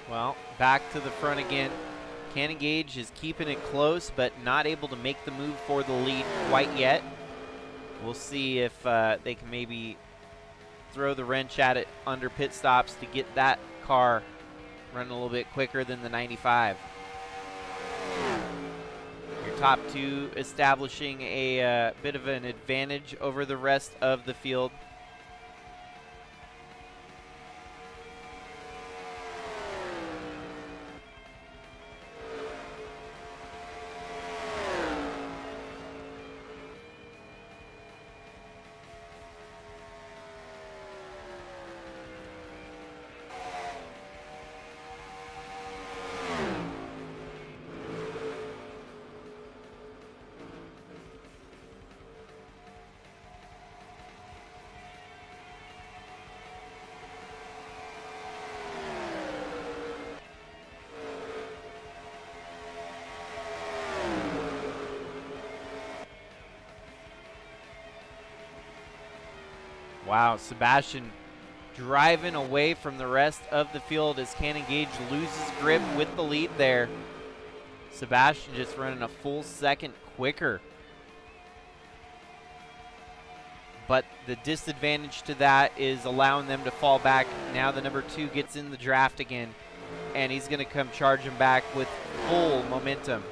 Speaker 2: Well, back to the front again. Cannon Gage is keeping it close, but not able to make the move for the lead quite yet. We'll see if they can maybe throw the wrench at it under pit stops to get that car running a little bit quicker than the 95. Your top two establishing a bit of an advantage over the rest of the field. Wow, Sebastian driving away from the rest of the field as Cannon Gage loses grip with the lead there. Sebastian just running a full second quicker. But the disadvantage to that is allowing them to fall back. Now the number 2 gets in the draft again, and he's going to come charging back with full momentum.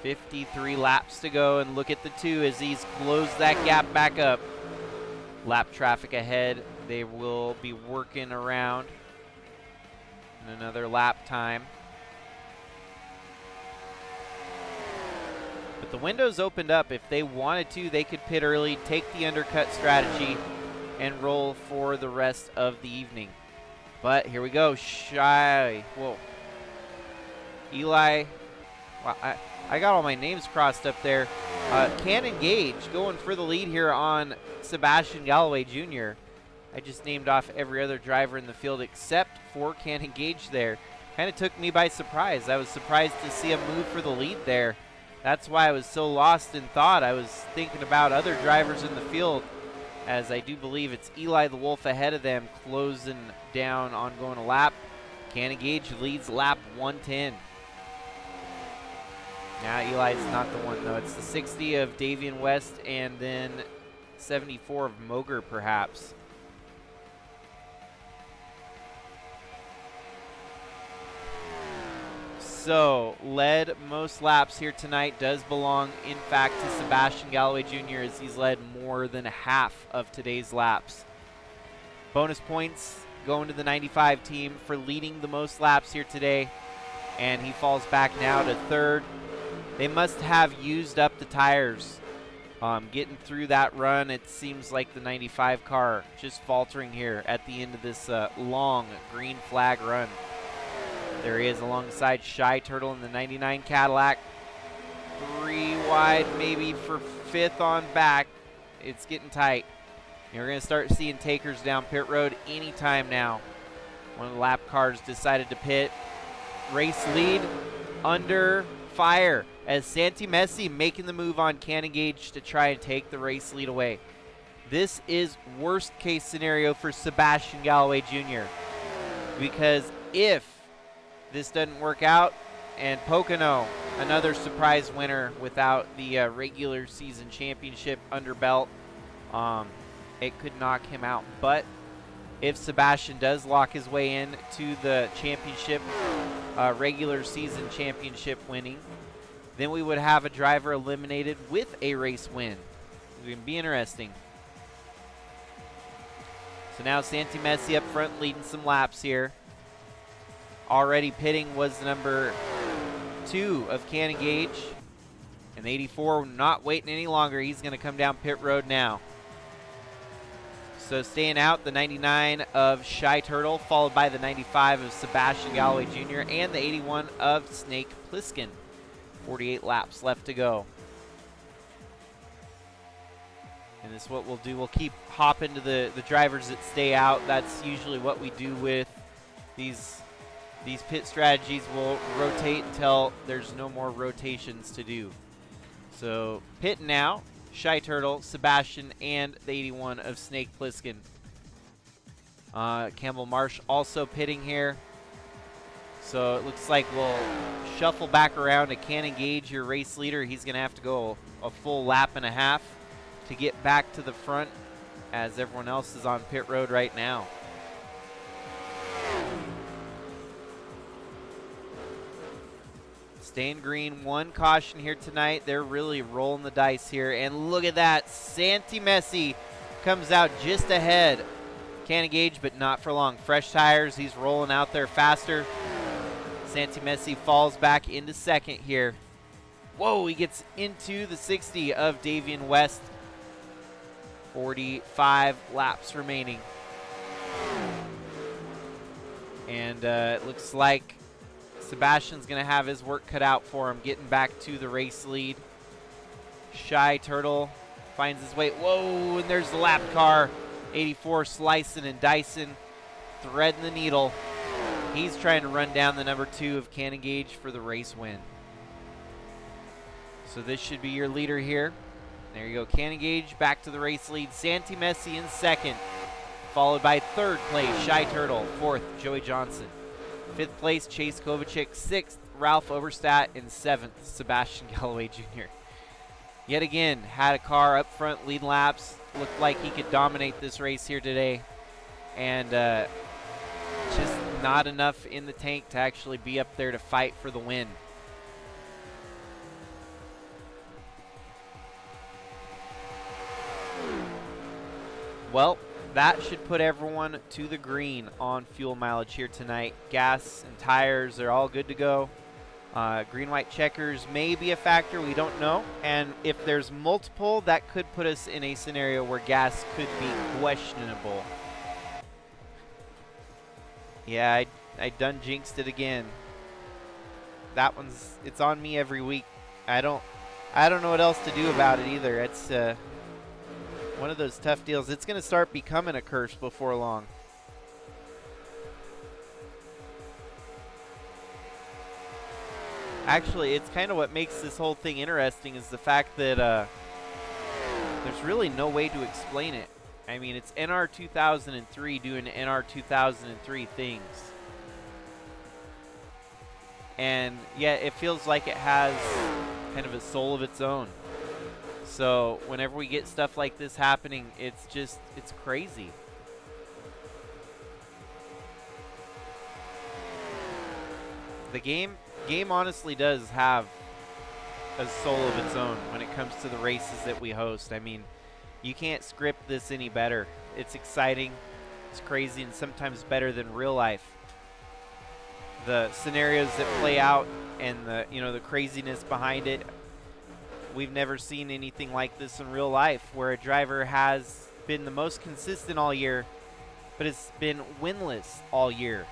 Speaker 2: .53 laps to go, and look at the 2 as he's closed that gap back up. Lap traffic ahead. They will be working around in another lap time. But the window's opened up. If they wanted to, they could pit early, take the undercut strategy, and roll for the rest of the evening. But here we go. Whoa. Eli. Wow, I got all my names crossed up there. Cannon Gage going for the lead here on Sebastian Galloway Jr. I just named off every other driver in the field except for Cannon Gage there. Kind of took me by surprise. I was surprised to see him move for the lead there. That's why I was so lost in thought. I was thinking about other drivers in the field, as I do believe it's Eli the Wolf ahead of them, closing down on going a lap. Cannon Gage leads lap 110. Now Eli's not the one, though. It's the 60 of Davian West and then 74 of Moger, perhaps. So, led most laps here tonight does belong, in fact, to Sebastian Galloway Jr. as he's led more than half of today's laps. Bonus points going to the 95 team for leading the most laps here today, and he falls back now to third. They must have used up the tires. Getting through that run, it seems like the 95 car just faltering here at the end of this long green flag run. There he is alongside Shy Turtle in the 99 Cadillac. 3 wide maybe for 5th on back. It's getting tight. You're going to start seeing takers down pit road anytime now. One of the lap cars decided to pit. Race lead under fire as Santi Messi making the move on Cannon Gage to try and take the race lead away. This is worst case scenario for Sebastian Galloway Jr. because if this doesn't work out and Pocono, another surprise winner without the regular season championship under belt, it could knock him out. But if Sebastian does lock his way in to the championship, regular season championship winning, then we would have a driver eliminated with a race win. It's going to be interesting. So now Santi Messi up front leading some laps here. Already pitting was number 2 of Cannon Gage. And the 84 not waiting any longer. He's going to come down pit road now. So staying out, the 99 of Shy Turtle, followed by the 95 of Sebastian Galloway Jr. and the 81 of Snake Plissken. 48 laps left to go. And this is what we'll do. We'll keep hopping to the drivers that stay out. That's usually what we do with these pit strategies. We'll rotate until there's no more rotations to do. So pitting now Shy Turtle, Sebastian, and the 81 of Snake Plissken. Campbell Marsh also pitting here. So it looks like we'll shuffle back around to Cannon Gage, your race leader. He's going to have to go a full lap and a half to get back to the front, as everyone else is on pit road right now. Staying green, one caution here tonight. They're really rolling the dice here. And look at that. Santi Messi comes out just ahead. Cannon Gage, but not for long. Fresh tires. He's rolling out there faster. Santi Messi falls back into second here. Whoa, he gets into the 60 of Davian West. 45 laps remaining. And it looks like Sebastian's going to have his work cut out for him, getting back to the race lead. Shy Turtle finds his way. Whoa, and there's the lap car. 84 slicing and dicing, threading the needle. He's trying to run down the number 2 of Cannon Gage for the race win. So this should be your leader here. There you go, Cannon Gage back to the race lead. Santi Messi in second, followed by third place, Shy Turtle. Fourth, Joey Johnson. Fifth place, Chase Kovacic. Sixth, Ralph Oberstadt. And seventh, Sebastian Galloway Jr. Yet again, had a car up front, lead laps. Looked like he could dominate this race here today. And just not enough in the tank to actually be up there to fight for the win. Well, that should put everyone to the green on fuel mileage here tonight. Gas and tires are all good to go. Green-white checkers may be a factor, we don't know. And if there's multiple, that could put us in a scenario where gas could be questionable. Yeah, I done jinxed it again. That it's on me every week. I don't know what else to do about it either. It's one of those tough deals. It's going to start becoming a curse before long. Actually, it's kind of what makes this whole thing interesting is the fact that there's really no way to explain it. I mean, it's NR2003 doing NR2003 things. And yet it feels like it has kind of a soul of its own. So whenever we get stuff like this happening, it's crazy. The game honestly does have a soul of its own when it comes to the races that we host. I mean, you can't script this any better. It's exciting, it's crazy, and sometimes better than real life. The scenarios that play out and the craziness behind it. We've never seen anything like this in real life, where a driver has been the most consistent all year, but has been winless all year,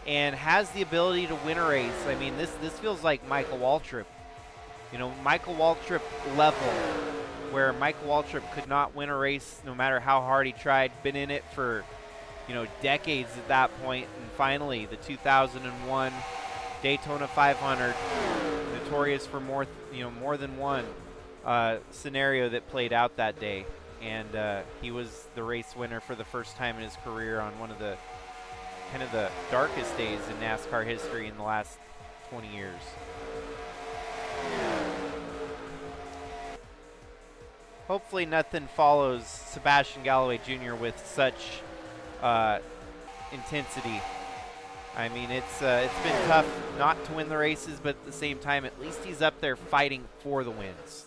Speaker 2: and has the ability to win a race. I mean, this feels like Michael Waltrip. Michael Waltrip level, where Michael Waltrip could not win a race no matter how hard he tried. Been in it for, decades at that point, and finally the 2001 Daytona 500, notorious for more than one scenario that played out that day, and he was the race winner for the first time in his career on one of the kind of the darkest days in NASCAR history in the last 20 years. Hopefully nothing follows Sebastian Galloway Jr. with such intensity. I mean, it's been tough not to win the races, but at the same time, at least he's up there fighting for the wins,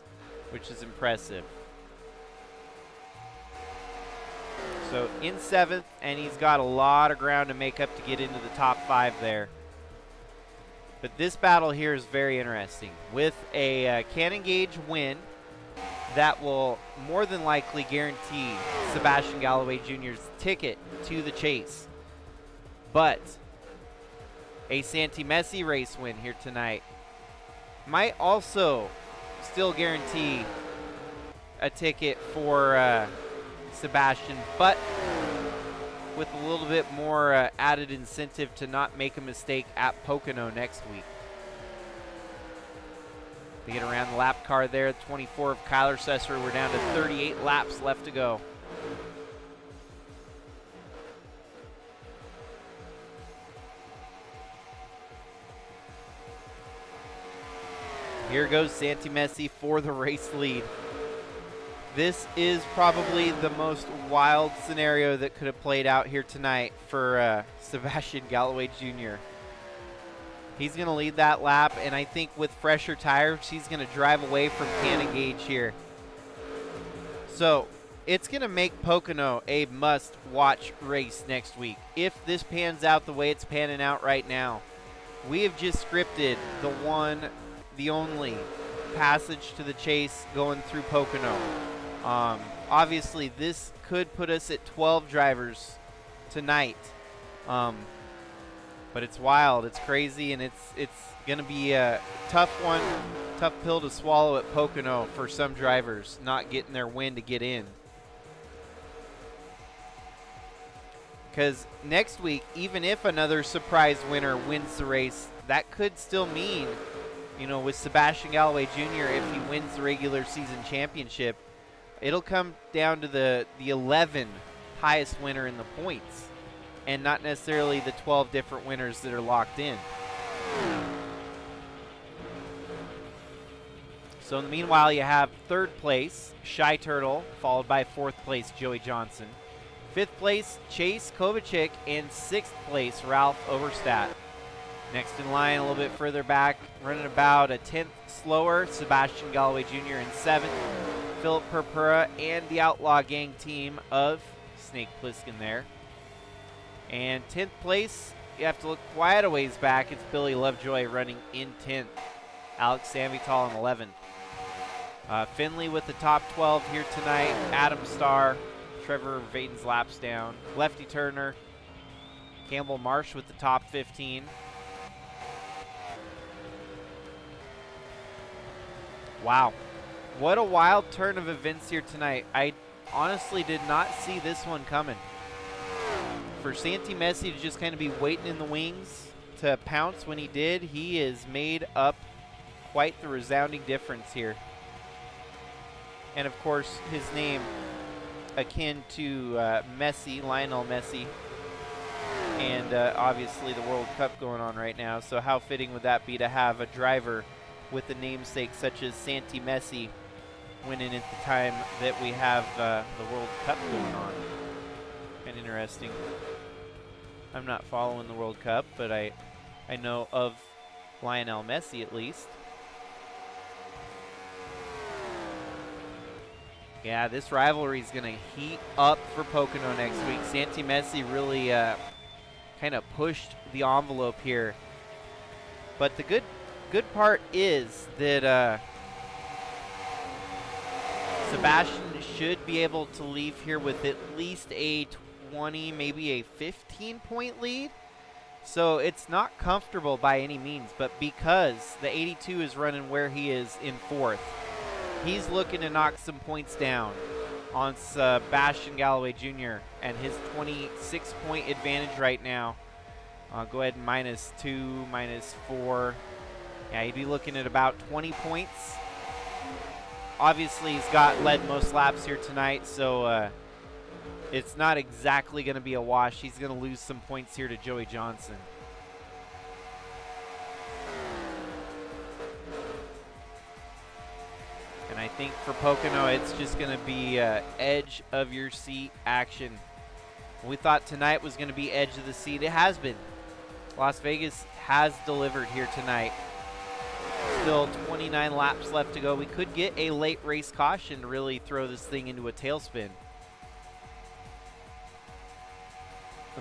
Speaker 2: which is impressive. So in 7th, and he's got a lot of ground to make up to get into the top 5 there. But this battle here is very interesting. With a Cannon Gage win, that will more than likely guarantee Sebastian Galloway Jr.'s ticket to the chase. But a Santi Messi race win here tonight might also still guarantee a ticket for Sebastian, but with a little bit more added incentive to not make a mistake at Pocono next week. They get around the lap car there. 24 of Kyler Sesser. We're down to 38 laps left to go. Here goes Santi Messi for the race lead. This is probably the most wild scenario that could have played out here tonight for Sebastian Galloway Jr. He's going to lead that lap, and I think with fresher tires, he's going to drive away from Pan and Gage here. So it's going to make Pocono a must-watch race next week. If this pans out the way it's panning out right now, we have just scripted the one, the only passage to the chase going through Pocono. Obviously, this could put us at 12 drivers tonight. But it's wild, it's crazy, and it's going to be a tough one, tough pill to swallow at Pocono for some drivers, not getting their win to get in. Because next week, even if another surprise winner wins the race, that could still mean, you know, with Sebastian Galloway Jr., if he wins the regular season championship, it'll come down to the 11 highest winner in the points, and not necessarily the 12 different winners that are locked in. So in the meanwhile, you have third place, Shy Turtle, followed by fourth place, Joey Johnson. Fifth place, Chase Kovacic, and sixth place, Ralph Overstat. Next in line, a little bit further back, running about a 10th slower, Sebastian Galloway Jr. in seventh. Philip Purpura and the Outlaw Gang team of Snake Plissken there. And 10th place, you have to look quite a ways back. It's Billy Lovejoy running in 10th. Alex Samvital in 11th. Finley with the top 12 here tonight. Adam Starr, Trevor Vaden's laps down. Lefty Turner, Campbell Marsh with the top 15. Wow. What a wild turn of events here tonight. I honestly did not see this one coming. For Santi Messi to just kind of be waiting in the wings to pounce when he did, he has made up quite the resounding difference here. And of course, his name akin to Messi, Lionel Messi, and obviously the World Cup going on right now. So how fitting would that be to have a driver with a namesake such as Santi Messi winning at the time that we have the World Cup going on. Kind of interesting. I'm not following the World Cup, but I know of Lionel Messi at least. Yeah, this rivalry is going to heat up for Pocono next week. Santi Messi really kind of pushed the envelope here. But the good part is that Sebastian should be able to leave here with at least a 20, maybe a 15-point lead. So it's not comfortable by any means, but because the 82 is running where he is in fourth, he's looking to knock some points down on Sebastian Galloway Jr. and his 26-point advantage right now. Go ahead and -2, -4. Yeah, he'd be looking at about 20 points. Obviously, he's led most laps here tonight, so it's not exactly going to be a wash. He's going to lose some points here to Joey Johnson. And I think for Pocono, it's just going to be edge of your seat action. We thought tonight was going to be edge of the seat. It has been. Las Vegas has delivered here tonight. Still 29 laps left to go. We could get a late race caution to really throw this thing into a tailspin.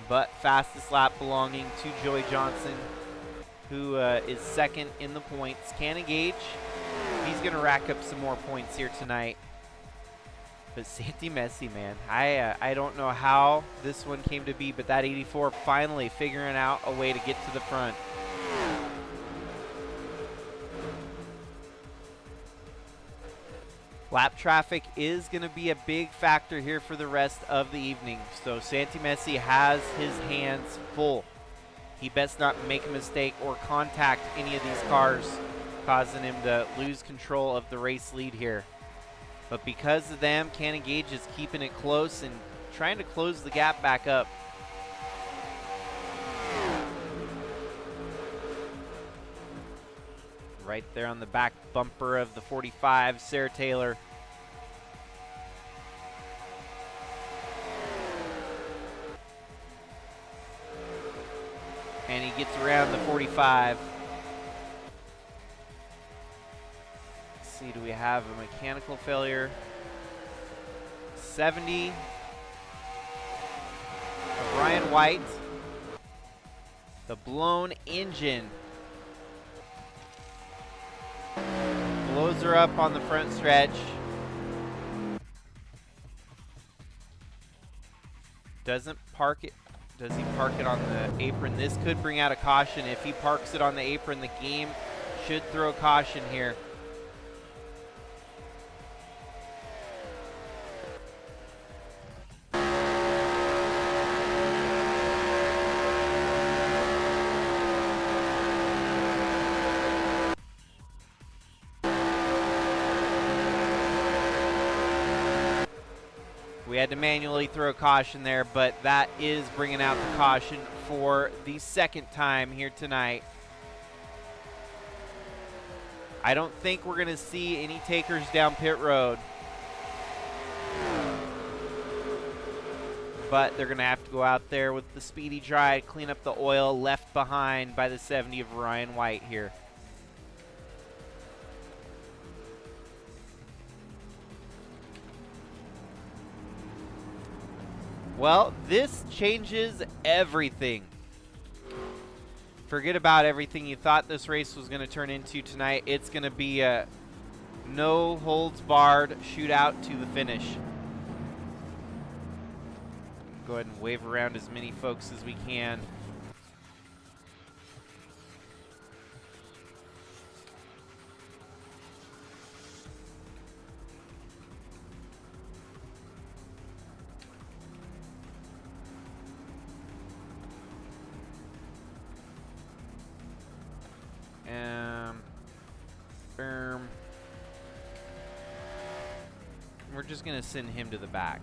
Speaker 2: But fastest lap belonging to Joey Johnson, who is second in the points. Cannon Gage, he's going to rack up some more points here tonight. But Santi Messi, man, I don't know how this one came to be, but that 84 finally figuring out a way to get to the front. Lap traffic is going to be a big factor here for the rest of the evening. So Santi Messi has his hands full. He best not make a mistake or contact any of these cars causing him to lose control of the race lead here. But because of them, Cannon Gage is keeping it close and trying to close the gap back up. Right there on the back bumper of the 45, Sarah Taylor. And he gets around the 45. Let's see, do we have a mechanical failure? 70. Brian White. The blown engine blows her up on the front stretch. Doesn't park it. Does he park it on the apron? This could bring out a caution. If he parks it on the apron, the game should throw caution here. We had to manually throw caution there, but that is bringing out the caution for the second time here tonight. I don't think we're going to see any takers down pit road, but they're going to have to go out there with the speedy dry, clean up the oil left behind by the 70 of Ryan White here. Well, this changes everything. Forget about everything you thought this race was going to turn into tonight. It's going to be a no-holds-barred shootout to the finish. Go ahead and wave around as many folks as we can. We're just going to send him to the back.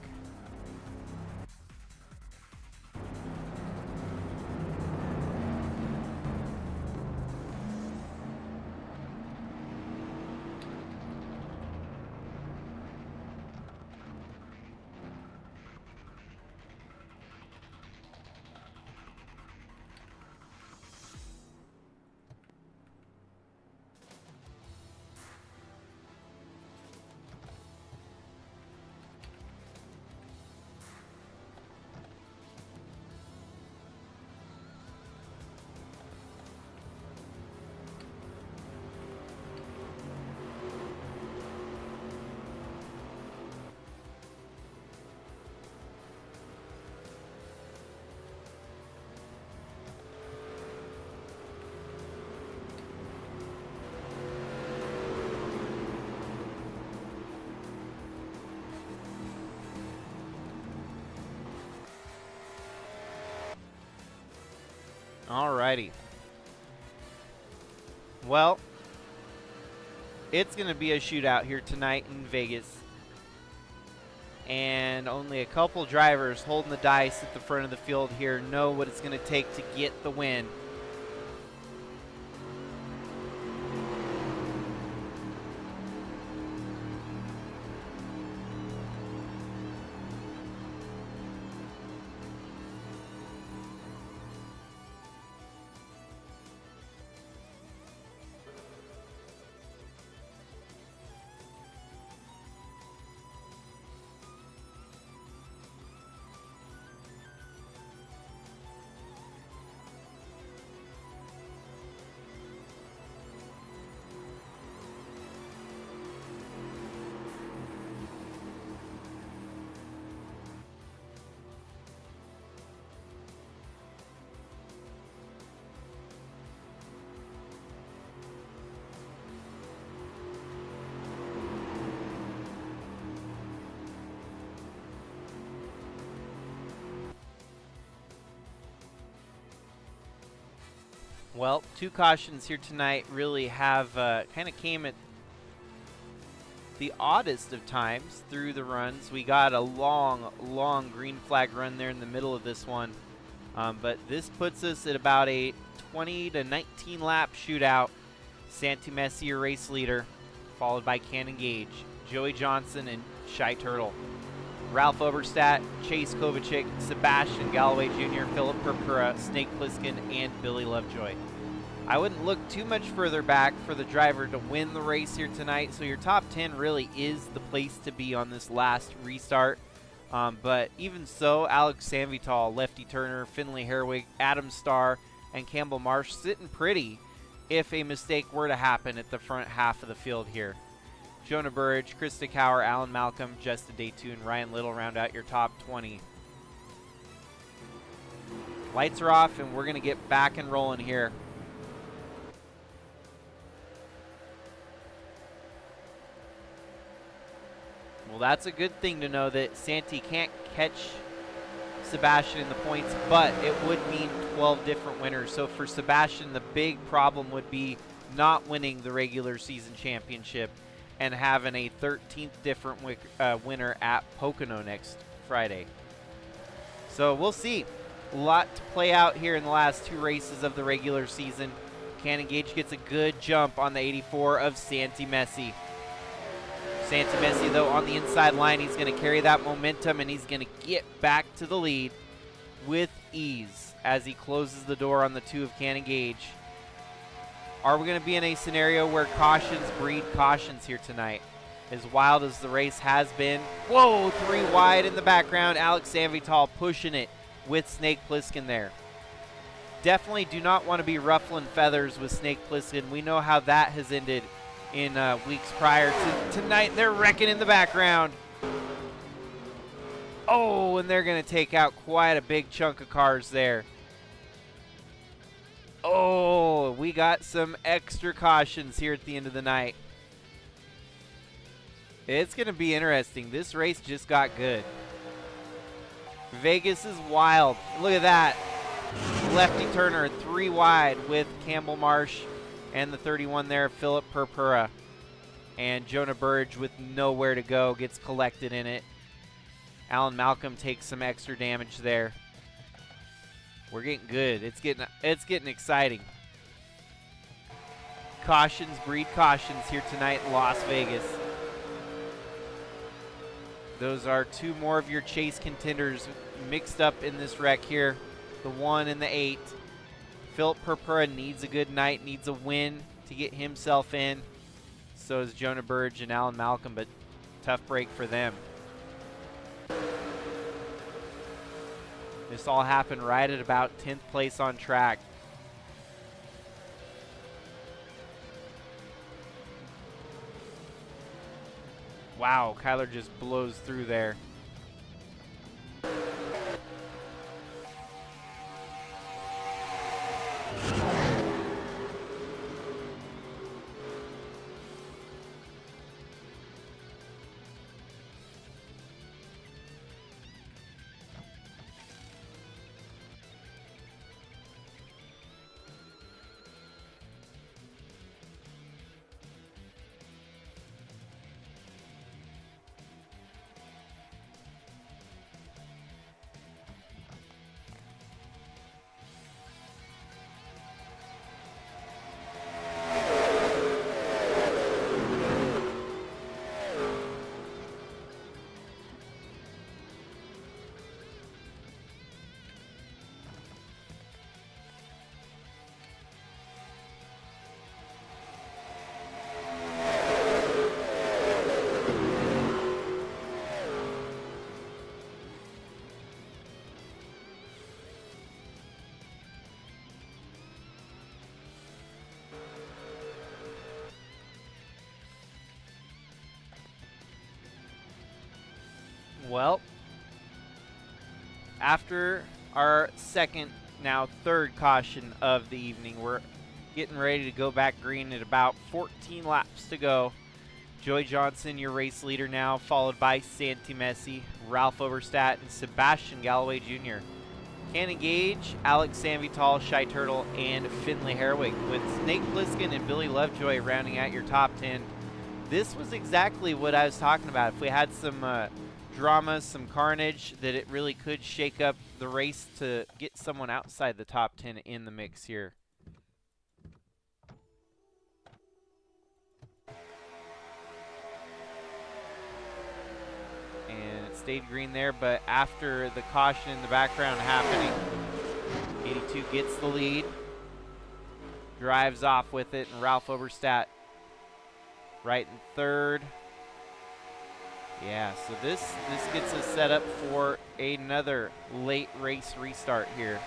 Speaker 2: Alrighty. Well, it's going to be a shootout here tonight in Vegas. And only a couple drivers holding the dice at the front of the field here know what it's going to take to get the win. Well, two cautions here tonight really have kind of came at the oddest of times through the runs. We got a long green flag run there in the middle of this one. But this puts us at about a 20 to 19 lap shootout. Santi Messi, your race leader, followed by Cannon Gage, Joey Johnson, and Shy Turtle. Ralph Oberstadt, Chase Kovacic, Sebastian Galloway Jr., Philip Purpura, Snake Plissken, and Billy Lovejoy. I wouldn't look too much further back for the driver to win the race here tonight, so your top 10 really is the place to be on this last restart. But even so, Alex Sanvital, Lefty Turner, Finley Herwig, Adam Starr, and Campbell Marsh sitting pretty if a mistake were to happen at the front half of the field here. Jonah Burridge, Krista Cower, Alan Malcolm, Justin Day2, and Ryan Little round out your top 20. Lights are off, and we're going to get back and rolling here. Well, that's a good thing to know that Santi can't catch Sebastian in the points, but it would mean 12 different winners. So for Sebastian, the big problem would be not winning the regular season championship and having a 13th different winner at Pocono next Friday. So we'll see. A lot to play out here in the last two races of the regular season. Cannon Gage gets a good jump on the 84 of Santi Messi. Santi Messi, though, on the inside line, he's going to carry that momentum, and he's going to get back to the lead with ease as he closes the door on the 2 of Cannon Gage. Are we going to be in a scenario where cautions breed cautions here tonight? As wild as the race has been. Whoa, 3 wide in the background. Alex Sanvital pushing it with Snake Plissken there. Definitely do not want to be ruffling feathers with Snake Plissken. We know how that has ended in weeks prior to tonight. They're wrecking in the background. Oh, and they're going to take out quite a big chunk of cars there. Oh, we got some extra cautions here at the end of the night. It's going to be interesting. This race just got good. Vegas is wild. Look at that. Lefty Turner 3 wide with Campbell Marsh and the 31 there, Philip Purpura. And Jonah Burridge with nowhere to go gets collected in it. Alan Malcolm takes some extra damage there. We're getting good. It's getting exciting. Cautions breed cautions here tonight in Las Vegas. Those are 2 more of your chase contenders mixed up in this wreck here. The 1 and the 8. Philip Purpura needs a good night, needs a win to get himself in. So is Jonah Burridge and Alan Malcolm, but tough break for them. This all happened right at about 10th place on track. Wow, Kyler just blows through there. Well, after our second, now third caution of the evening, we're getting ready to go back green at about 14 laps to go. Joey Johnson, your race leader now, followed by Santi Messi, Ralph Oberstadt, and Sebastian Galloway Jr. Cannon Gage, Alex Sanvital, Shy Turtle, and Finley Herwig, with Snake Plissken and Billy Lovejoy rounding out your top 10. This was exactly what I was talking about. If we had some drama, some carnage, that it really could shake up the race to get someone outside the top 10 in the mix here. And it stayed green there, but after the caution in the background happening, 82 gets the lead, drives off with it, and Ralph Oberstadt right in third. Yeah, so this gets us set up for another late race restart here.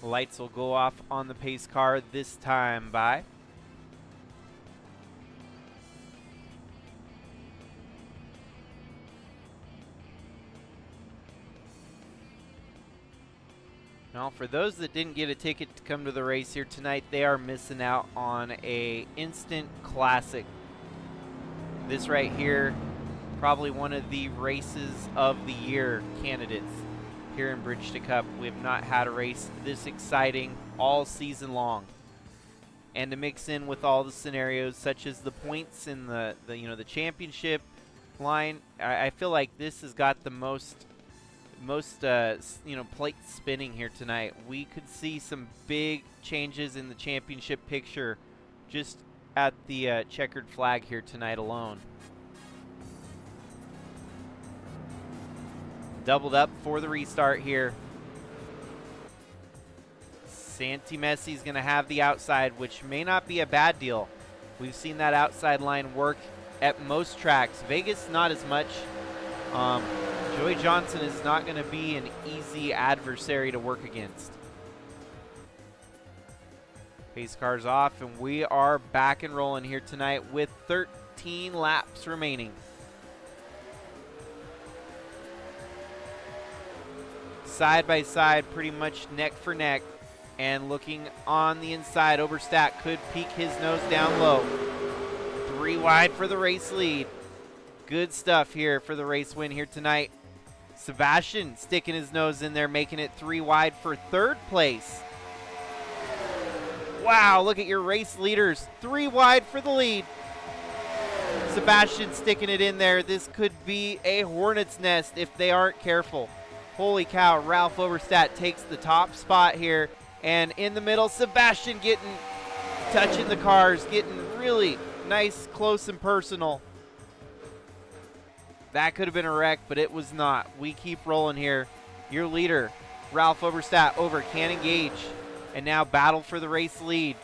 Speaker 2: The lights will go off on the pace car this time by now, for those that didn't get a ticket to come to the race here tonight, they are missing out on a instant classic. This right here, probably one of the races of the year candidates here in Bridge to Cup. We have not had a race this exciting all season long. And to mix in with all the scenarios, such as the points in the championship line, I feel like this has got the most plate spinning here tonight. We could see some big changes in the championship picture just at the checkered flag here tonight alone. Doubled up for the restart here. Santi Messi's going to have the outside, which may not be a bad deal. We've seen that outside line work at most tracks. Vegas, not as much. Joey Johnson is not going to be an easy adversary to work against. Pace car's off, and we are back and rolling here tonight with 13 laps remaining. Side by side, pretty much neck for neck, and looking on the inside, Oberstadt could peek his nose down low. 3 wide for the race lead. Good stuff here for the race win here tonight. Sebastian sticking his nose in there, making it 3 wide for third place. Wow, look at your race leaders. 3 wide for the lead. Sebastian sticking it in there. This could be a hornet's nest if they aren't careful. Holy cow, Ralph Oberstadt takes the top spot here. And in the middle, Sebastian touching the cars, getting really nice, close and personal. That could have been a wreck, but it was not. We keep rolling here. Your leader, Ralph Oberstadt, over Cannon Gage. And now battle for the race lead.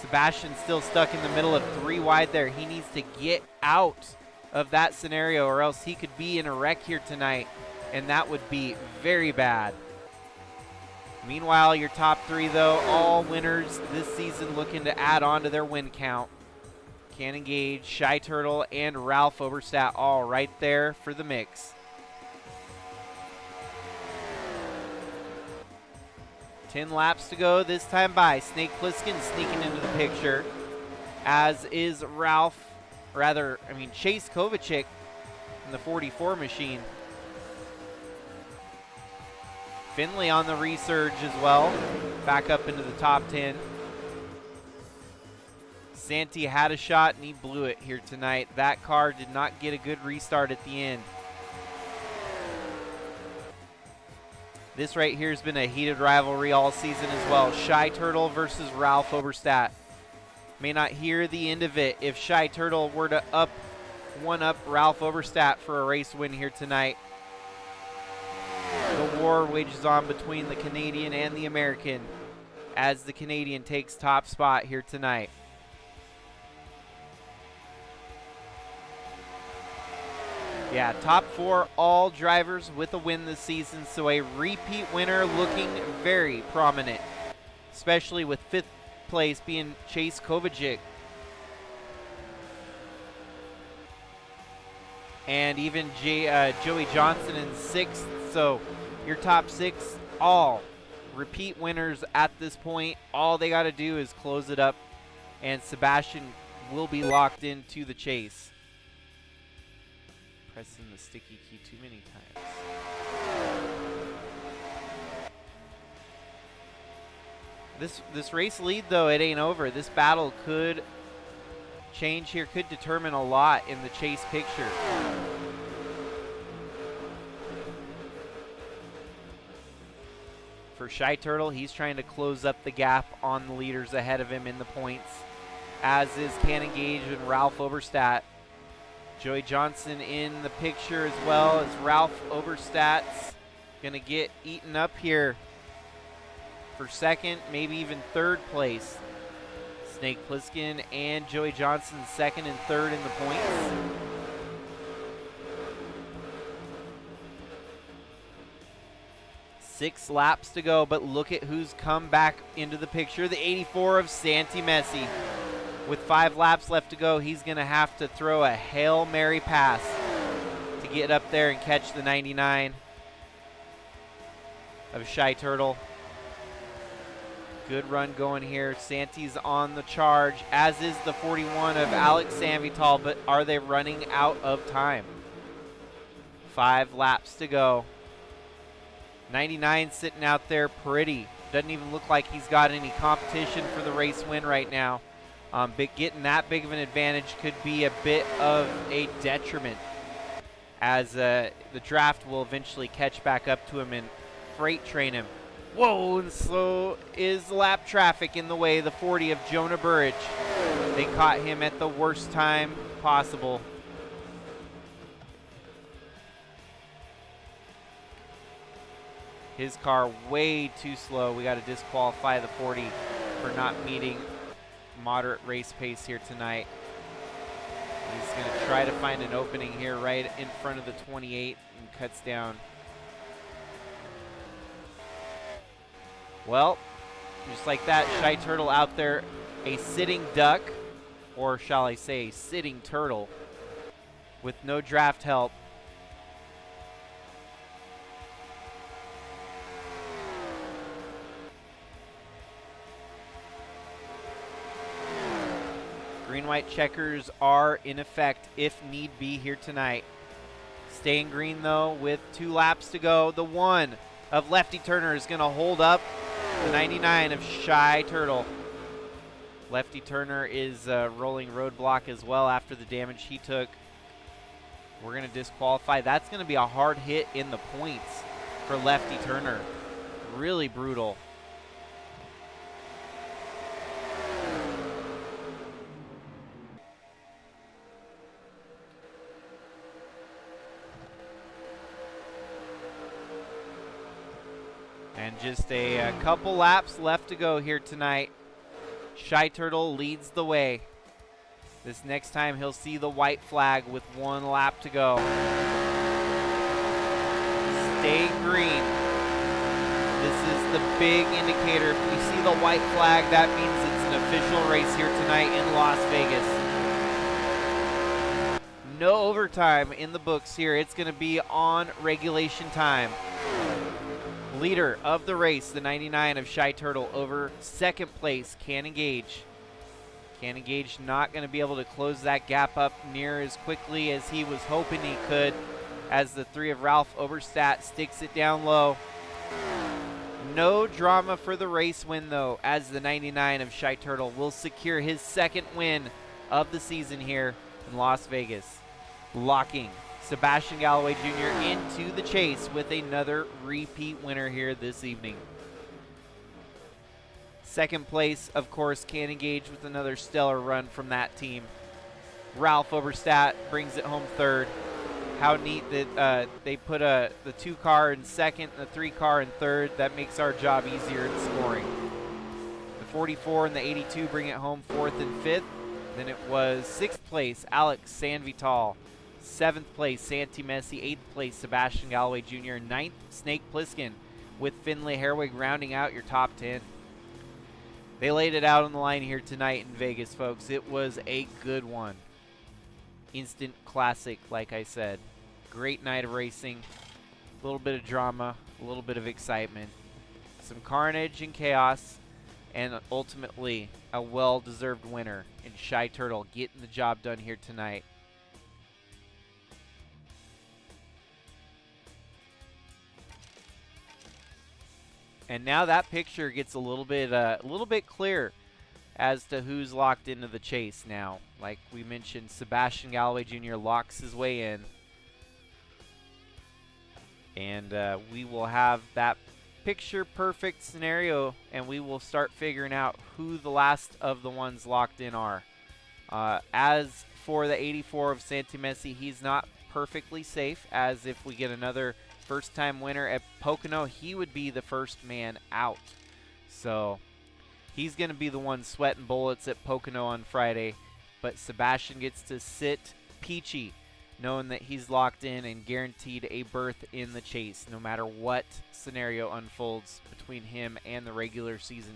Speaker 2: Sebastian still stuck in the middle of 3 wide there. He needs to get out of that scenario, or else he could be in a wreck here tonight. And that would be very bad. Meanwhile, your top 3, though, all winners this season, looking to add on to their win count. Cannon Gage, Shy Turtle, and Ralph Oberstadt all right there for the mix. 10 laps to go this time by. Snake Plissken sneaking into the picture, as is Chase Kovacic in the 44 machine. Finley on the resurge as well, back up into the top 10. Santi had a shot and he blew it here tonight. That car did not get a good restart at the end. This right here has been a heated rivalry all season as well. Shy Turtle versus Ralph Oberstadt. May not hear the end of it if Shy Turtle were to one-up Ralph Oberstadt for a race win here tonight. The war wages on between the Canadian and the American, as the Canadian takes top spot here tonight. Yeah, top 4 all drivers with a win this season, so a repeat winner looking very prominent, especially with 5th place being Chase Kovacic. And even Joey Johnson in 6th, so your top 6 all repeat winners at this point. All they got to do is close it up, and Sebastian will be locked into the chase. Pressing the sticky key too many times. This race lead, though, it ain't over. This battle could change here, could determine a lot in the chase picture. For Shy Turtle, he's trying to close up the gap on the leaders ahead of him in the points, as is Cannon Gage and Ralph Oberstadt. Joey Johnson in the picture as well, as Ralph Oberstadt's going to get eaten up here for second, maybe even third place. Snake Plissken and Joey Johnson second and third in the points. Six laps to go, but look at who's come back into the picture. The 84 of Santi Messi. With 5 laps left to go, he's going to have to throw a Hail Mary pass to get up there and catch the 99 of Shy Turtle. Good run going here. Santi's on the charge, as is the 41 of Alex Sanvital, but are they running out of time? 5 laps to go. 99 sitting out there pretty. Doesn't even look like he's got any competition for the race win right now. But getting that big of an advantage could be a bit of a detriment, as the draft will eventually catch back up to him and freight train him. Whoa, and so is lap traffic in the way. The 40 of Jonah Burridge. They caught him at the worst time possible. His car way too slow. We got to disqualify the 40 for not meeting moderate race pace here tonight. He's going to try to find an opening here right in front of the 28 and cuts down. Well, just like that, Shy Turtle out there, a sitting duck, or shall I say a sitting turtle, with no draft help. Green-white checkers are in effect if need be here tonight. Staying green, though, with 2 laps to go. The 1 of Lefty Turner is going to hold up the 99 of Shy Turtle. Lefty Turner is rolling roadblock as well after the damage he took. We're going to disqualify. That's going to be a hard hit in the points for Lefty Turner. Really brutal. And just a couple laps left to go here tonight. Shy Turtle leads the way. This next time he'll see the white flag with 1 lap to go. Stay green. This is the big indicator. If we see the white flag, that means it's an official race here tonight in Las Vegas. No overtime in the books here. It's going to be on regulation time. Leader of the race, the 99 of Shy Turtle, over second place, Cannon Gage. Cannon Gage not going to be able to close that gap up near as quickly as he was hoping he could, as the 3 of Ralph Oberstadt sticks it down low. No drama for the race win, though, as the 99 of Shy Turtle will secure his 2nd win of the season here in Las Vegas, locking Sebastian Galloway Jr. into the chase with another repeat winner here this evening. Second place, of course, Cannon Gage with another stellar run from that team. Ralph Oberstadt brings it home 3rd. How neat that they put the 2 car in 2nd and the 3 car in 3rd. That makes our job easier in scoring. The 44 and the 82 bring it home 4th and 5th. Then it was 6th place, Alex Sanvital. 7th place, Santi Messi. 8th place, Sebastian Galloway Jr. 9th, Snake Plissken, with Finlay Herwig rounding out your top 10. They laid it out on the line here tonight in Vegas, folks. It was a good one. Instant classic, like I said. Great night of racing. A little bit of drama, a little bit of excitement. some carnage and chaos, and ultimately a well-deserved winner in Shy Turtle getting the job done here tonight. And now that picture gets a little bit clearer as to who's locked into the chase now. Like we mentioned, Sebastian Galloway Jr. locks his way in. And we will have that picture perfect scenario, and we will start figuring out who the last of the ones locked in are. As for the 84 of Santimesi, he's not perfectly safe, as if we get another first-time winner at Pocono, he would be the first man out. So he's going to be the one sweating bullets at Pocono on Friday, but Sebastian gets to sit peachy, knowing that he's locked in and guaranteed a berth in the chase, no matter what scenario unfolds between him and the regular season.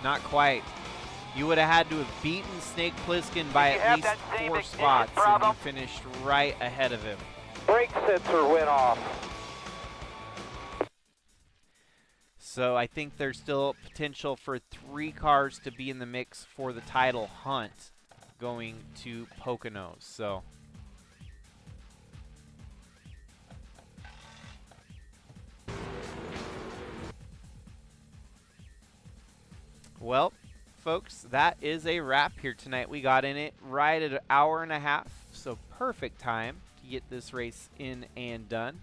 Speaker 2: Not quite. You would have had to have beaten Snake Plissken by at least 4 spots, and you finished right ahead of him.
Speaker 1: Brake sensor went off.
Speaker 2: So I think there's still potential for 3 cars to be in the mix for the title hunt going to Pocono. So well, folks, that is a wrap here tonight. We got in it right at an hour and a half, so perfect time to get this race in and done,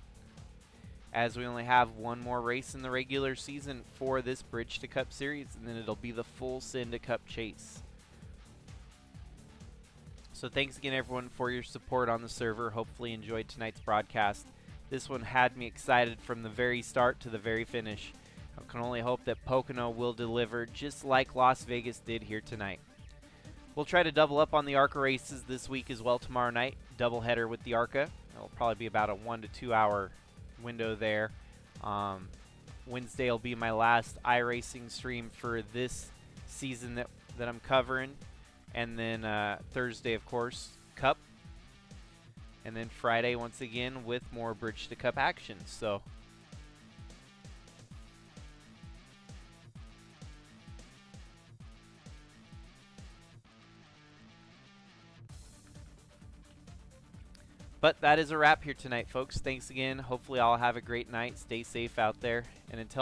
Speaker 2: as we only have one more race in the regular season for this Bridge to Cup series, and then it'll be the full Cinda Cup chase. So thanks again, everyone, for your support on the server. Hopefully you enjoyed tonight's broadcast. This one had me excited from the very start to the very finish. I can only hope that Pocono will deliver just like Las Vegas did here tonight. We'll try to double up on the ARCA races this week as well tomorrow night. Doubleheader with the ARCA. It'll probably be about a 1 to 2 hour window there. Wednesday will be my last iRacing stream for this season that I'm covering. And then Thursday, of course, Cup. And then Friday, once again, with more Bridge to Cup action. So but that is a wrap here tonight, folks. Thanks again. Hopefully I'll have a great night. Stay safe out there. And until